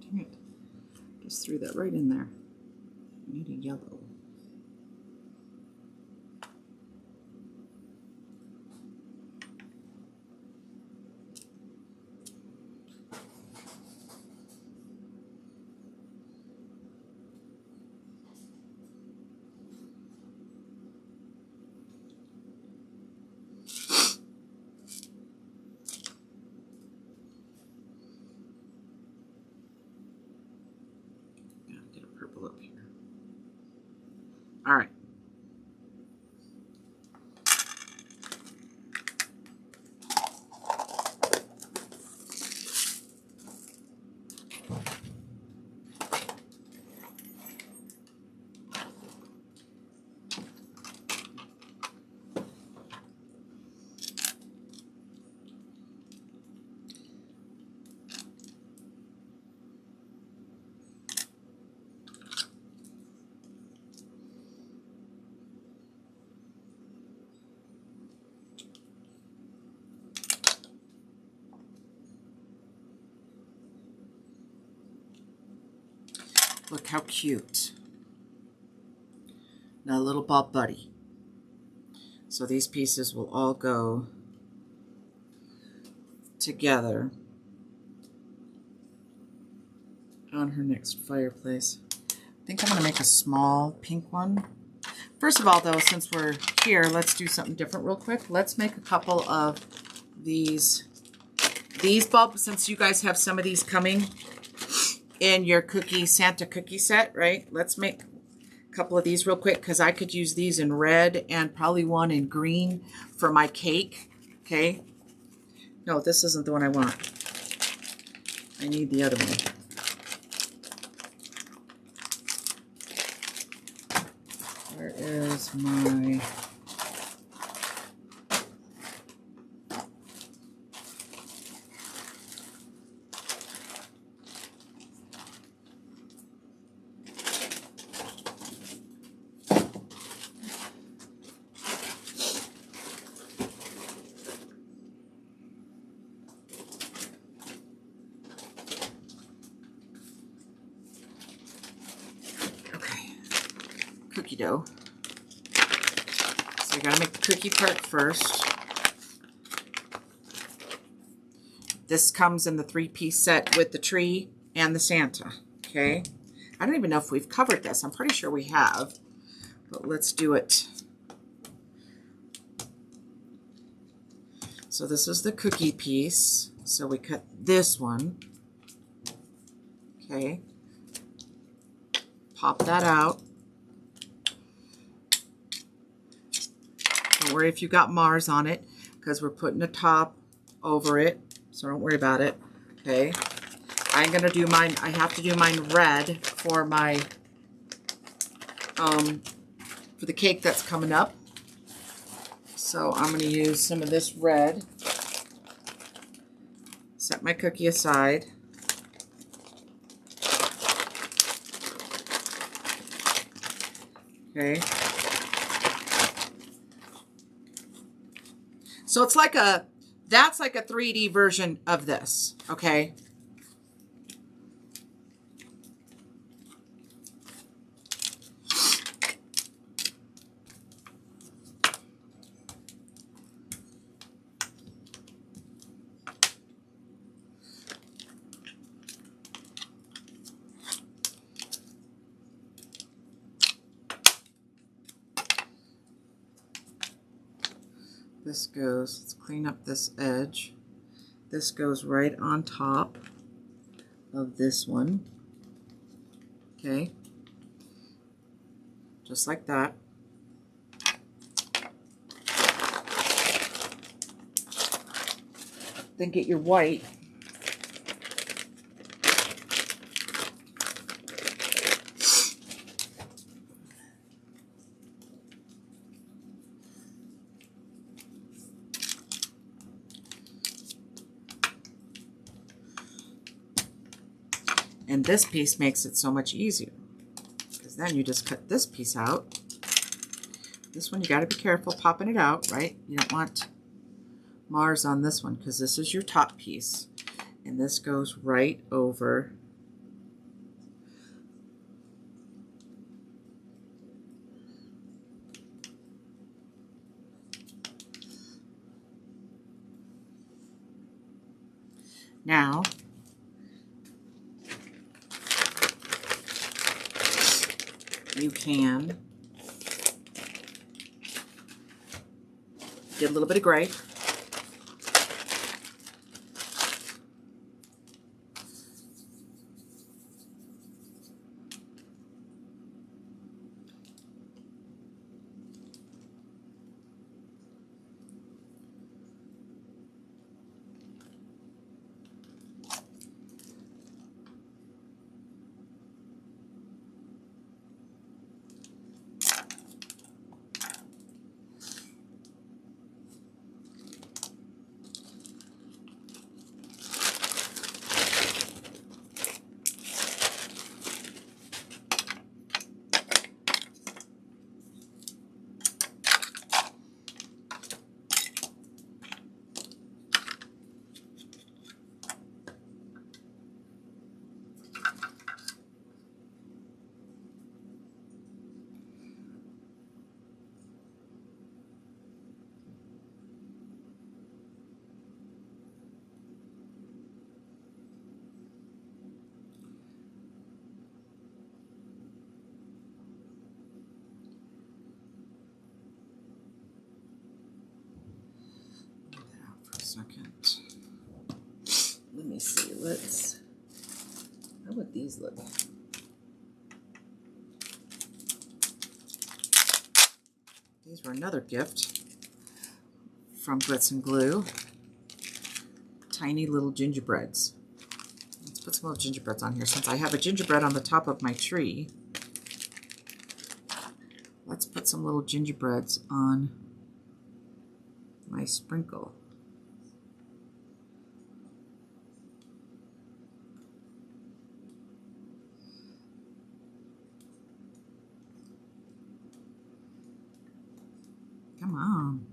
Dang it. Just threw that right in there. I need a yellow. Get a purple up here. All right. Look how cute. Now a little Bob Buddy. So these pieces will all go together on her next fireplace. I think I'm going to make a small pink one. First of all, though, since we're here, let's do something different real quick. Let's make a couple of these bulbs, since you guys have some of these coming in your Santa cookie set, right? Let's make a couple of these real quick, because I could use these in red and probably one in green for my cake, okay? No, this isn't the one I want. I need the other one. Where is my... cookie dough. So I gotta make the cookie part first. This comes in the 3-piece set with the tree and the Santa, okay? I don't even know if we've covered this. I'm pretty sure we have, but let's do it. So this is the cookie piece. So we cut this one, okay? Pop that out. Don't worry if you got Mars on it, because we're putting a top over it, so don't worry about it, okay? I'm gonna do mine, I have to do mine red for my, for the cake that's coming up. So I'm gonna use some of this red. Set my cookie aside. Okay. So it's like that's like a 3D version of this, okay? this goes, let's clean up this edge. This goes right on top of this one. Okay, just like that. Then get your white. And this piece makes it so much easier, because then you just cut this piece out. This one you got to be careful popping it out, right? You don't want Mars on this one, because this is your top piece, and this goes right over now. You can get a little bit of gray. Second. Let me see. How would these look? These were another gift from Glitz and Glue. Tiny little gingerbreads. Let's put some little gingerbreads on here. Since I have a gingerbread on the top of my tree, let's put some little gingerbreads on my sprinkle. Come on.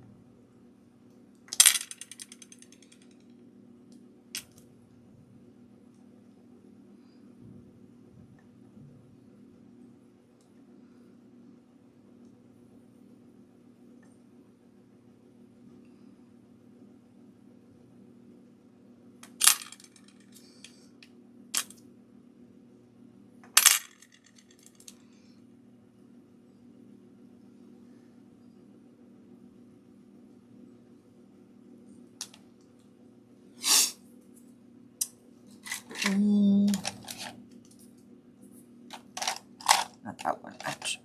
Not that one. Ouch.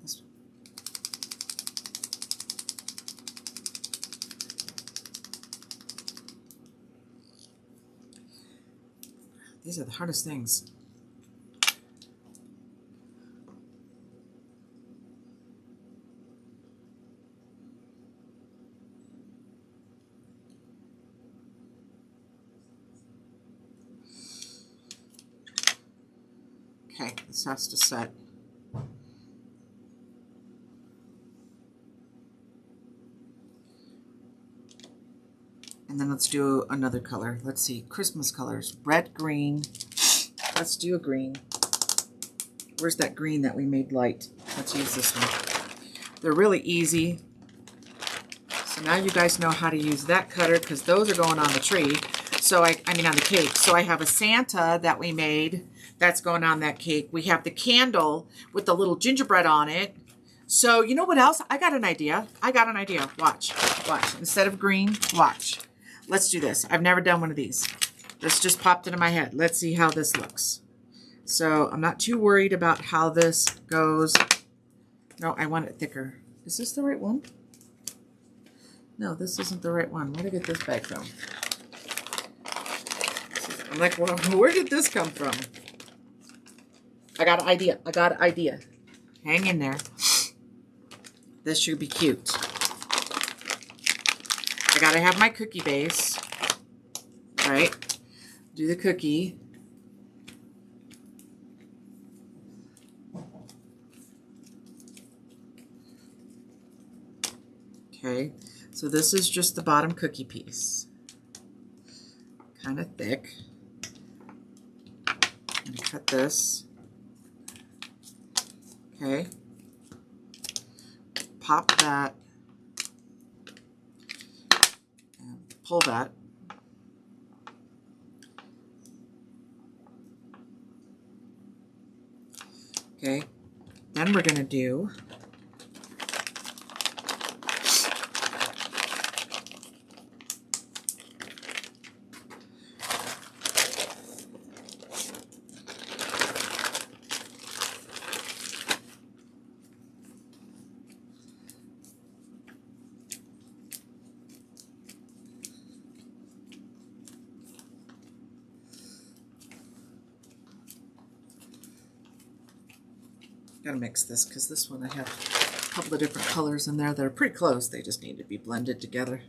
This one. These are the hardest things. Okay, this has to set. And then let's do another color. Let's see, Christmas colors. Red, green. Let's do a green. Where's that green that we made light? Let's use this one. They're really easy. So now you guys know how to use that cutter, because those are going on the tree. So I mean on the cake. So I have a Santa that we made that's going on that cake. We have the candle with the little gingerbread on it. So you know what else? I got an idea. Watch. Instead of green, watch. Let's do this. I've never done one of these. This just popped into my head. Let's see how this looks. So I'm not too worried about how this goes. No, I want it thicker. Is this the right one? No, this isn't the right one. Where did I get this bag from? I'm like, well, where did this come from? I got an idea. Hang in there. This should be cute. I gotta have my cookie base. Right? Do the cookie. Okay, so this is just the bottom cookie piece. Kind of thick. I'm going to cut this. Okay. Pop that. And pull that. Okay. Then we're going to do gotta mix this because this one I have a couple of different colors in there that are pretty close. They just need to be blended together.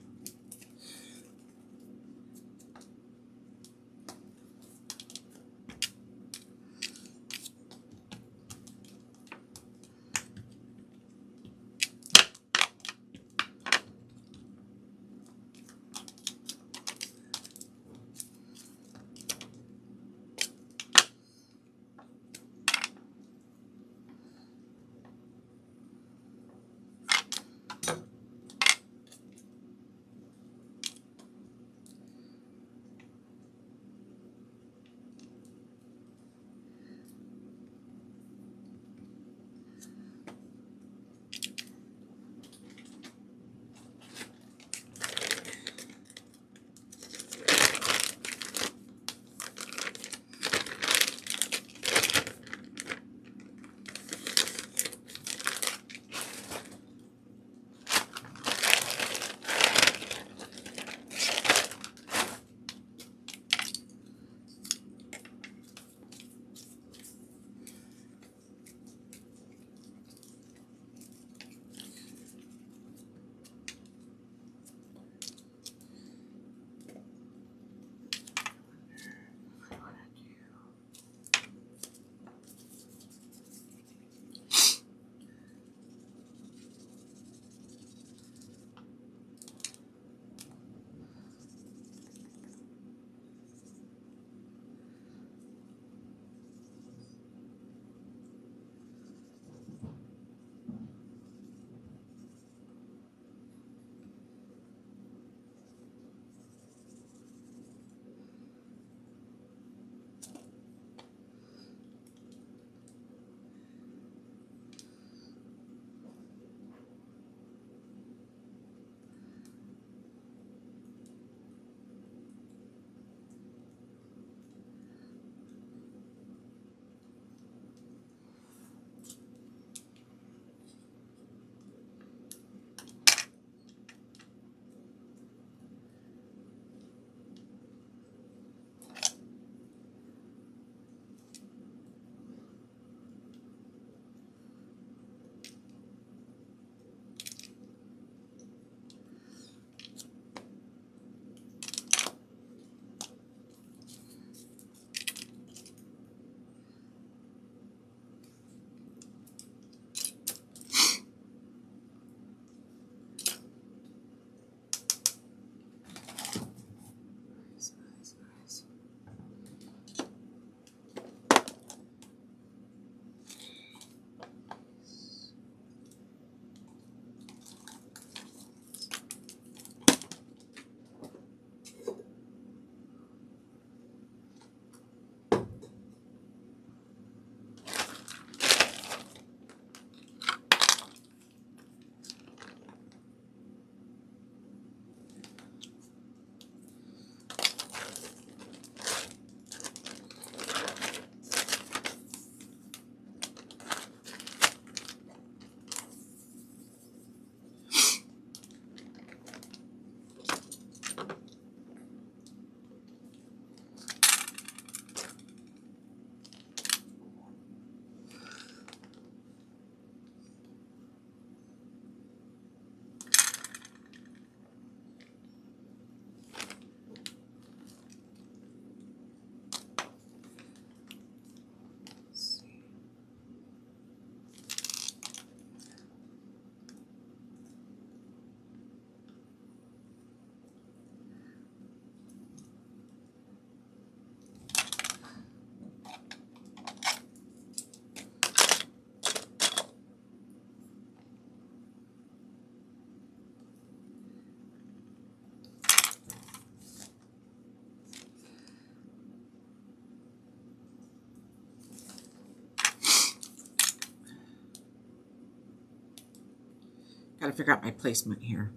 Gotta figure out my placement here.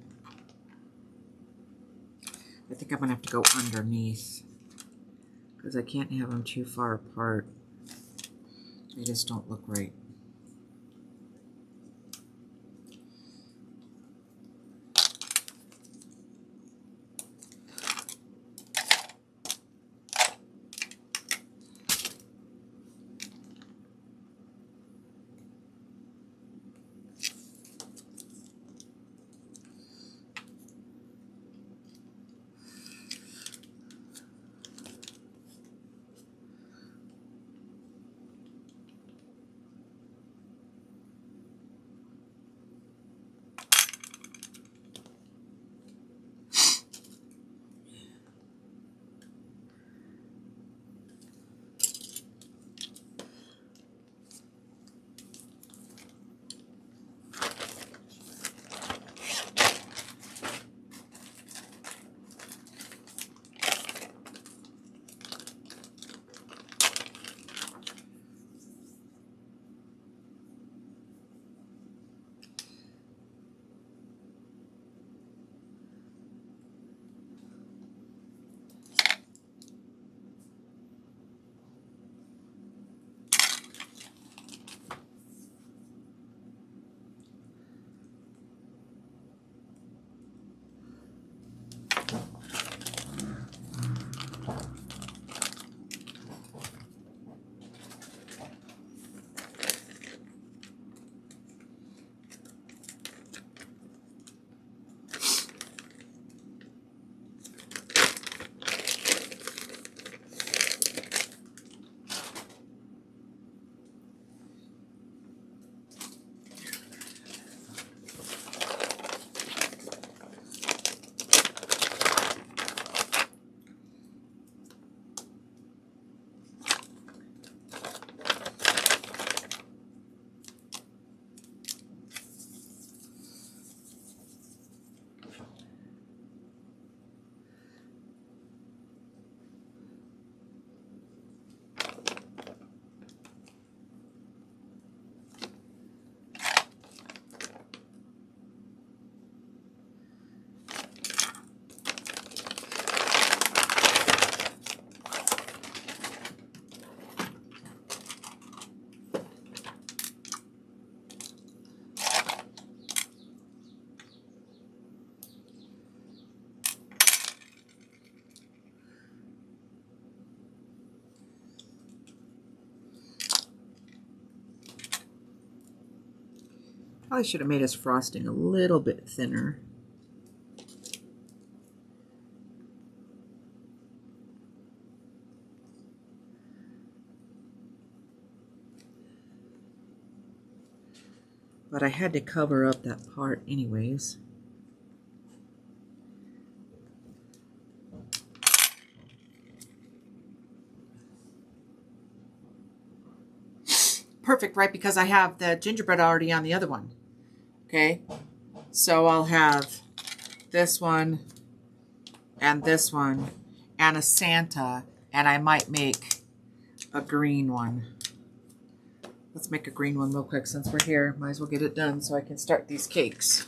I think I'm gonna have to go underneath because I can't have them too far apart. They just don't look right. Probably should have made his frosting a little bit thinner. But I had to cover up that part anyways. Perfect, right? Because I have the gingerbread already on the other one. Okay, so I'll have this one and this one and a Santa, and I might make a green one. Let's make a green one real quick since we're here. Might as well get it done so I can start these cakes.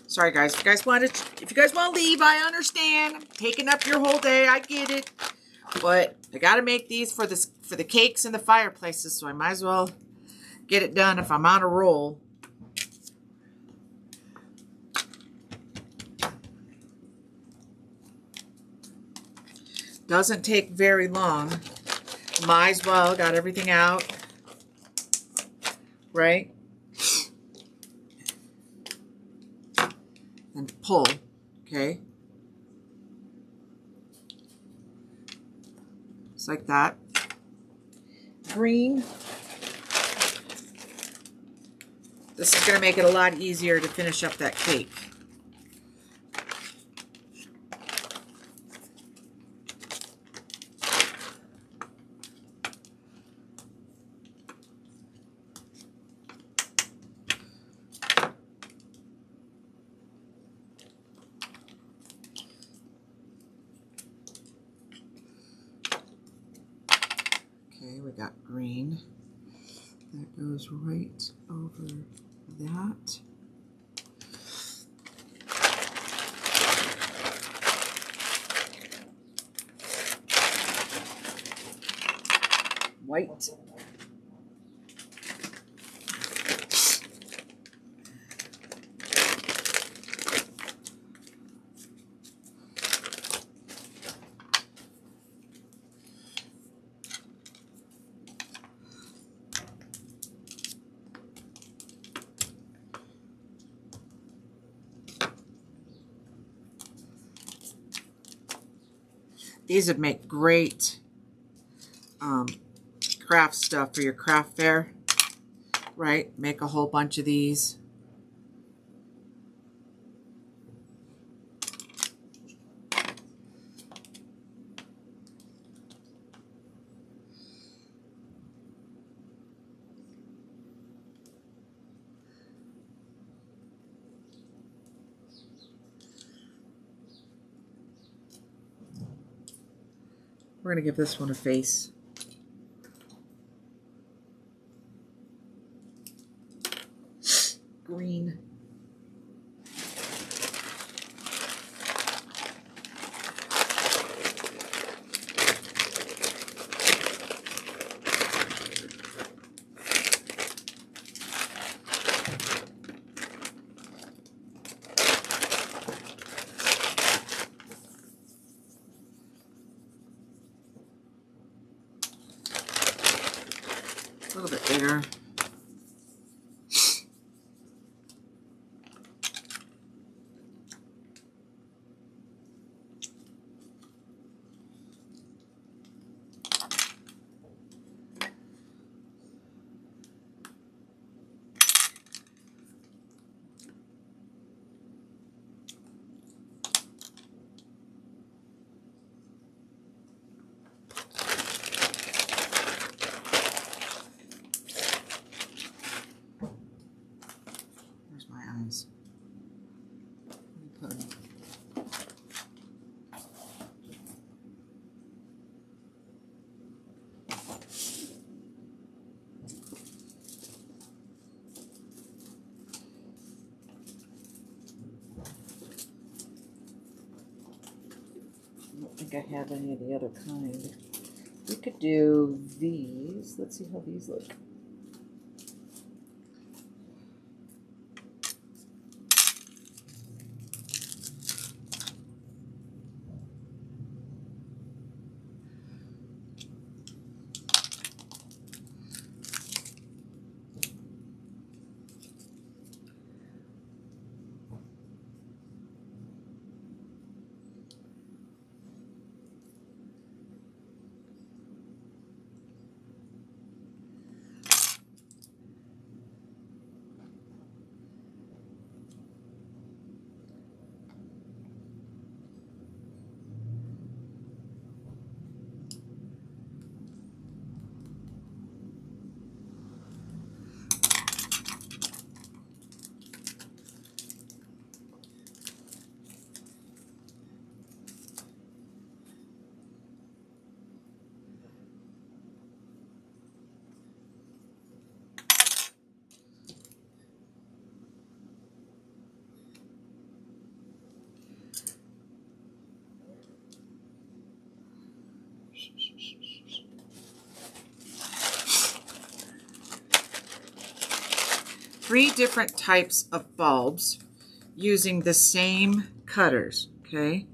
Sorry guys, if you guys want to leave, I understand. I'm taking up your whole day, I get it. But I gotta make these for the cakes and the fireplaces, so I might as well get it done if I'm on a roll. Doesn't take very long. Might as well, got everything out. Right? And pull, okay? Just like that. Green. This is going to make it a lot easier to finish up that cake. Okay, we got green. That goes right over that. white. These would make great craft stuff for your craft fair, right? Make a whole bunch of these. We're going to give this one a face. Green. A little bit bigger. Eyes. I don't think I have any of the other kind. We could do these. Let's see how these look. Three different types of bulbs using the same cutters, okay?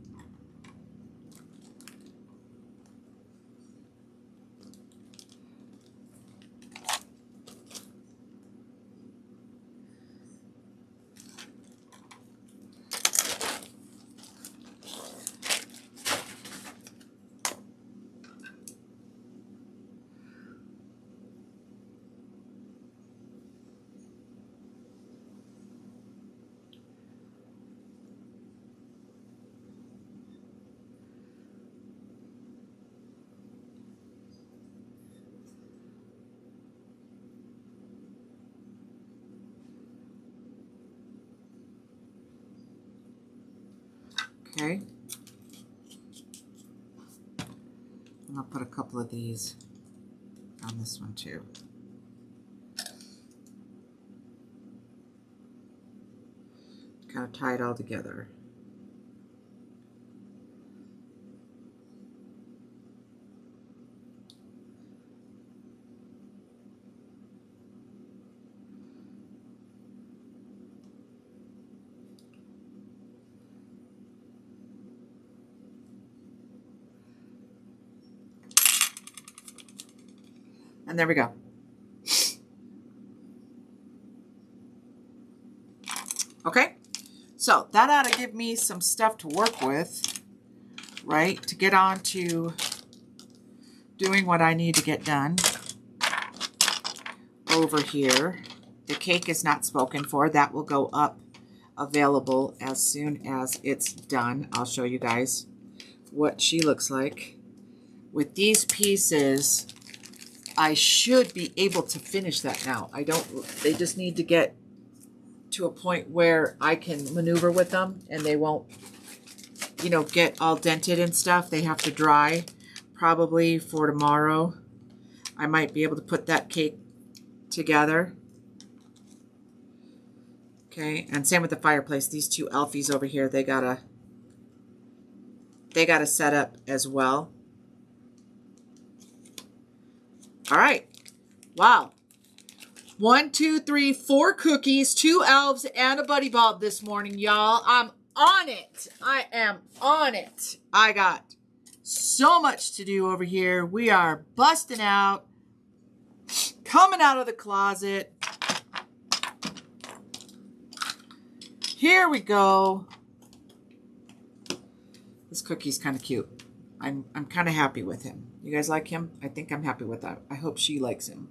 Okay. And I'll put a couple of these on this one too. Kind of tie it all together. And there we go. Okay, so that ought to give me some stuff to work with, right? To get on to doing what I need to get done over here. The cake is not spoken for. That will go up available as soon as it's done. I'll show you guys what she looks like. With these pieces, I should be able to finish that now. They just need to get to a point where I can maneuver with them and they won't, you know, get all dented and stuff. They have to dry probably for tomorrow. I might be able to put that cake together. Okay, and same with the fireplace. These two Elfies over here, they gotta set up as well. All right, wow. 1, 2, 3, 4 cookies, 2 elves, and a buddy bulb this morning, y'all. I'm on it. I am on it. I got so much to do over here. We are busting out, coming out of the closet. Here we go. This cookie's kind of cute. I'm kind of happy with him. You guys like him? I think I'm happy with that. I hope she likes him.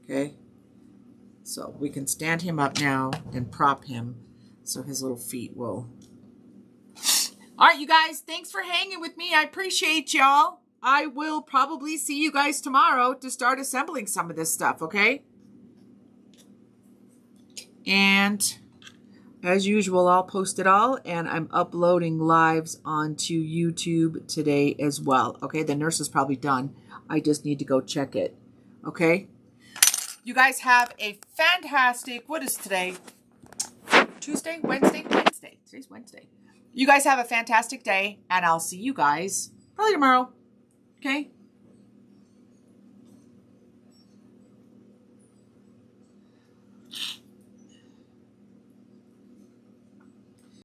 Okay. So we can stand him up now and prop him so his little feet will. All right, you guys, thanks for hanging with me. I appreciate y'all. I will probably see you guys tomorrow to start assembling some of this stuff, okay? And as usual, I'll post it all, and I'm uploading lives onto YouTube today as well, okay? The nurse is probably done. I just need to go check it, okay? You guys have a fantastic, what is today? Tuesday? Wednesday? Wednesday. Today's Wednesday. You guys have a fantastic day, and I'll see you guys probably tomorrow. Okay?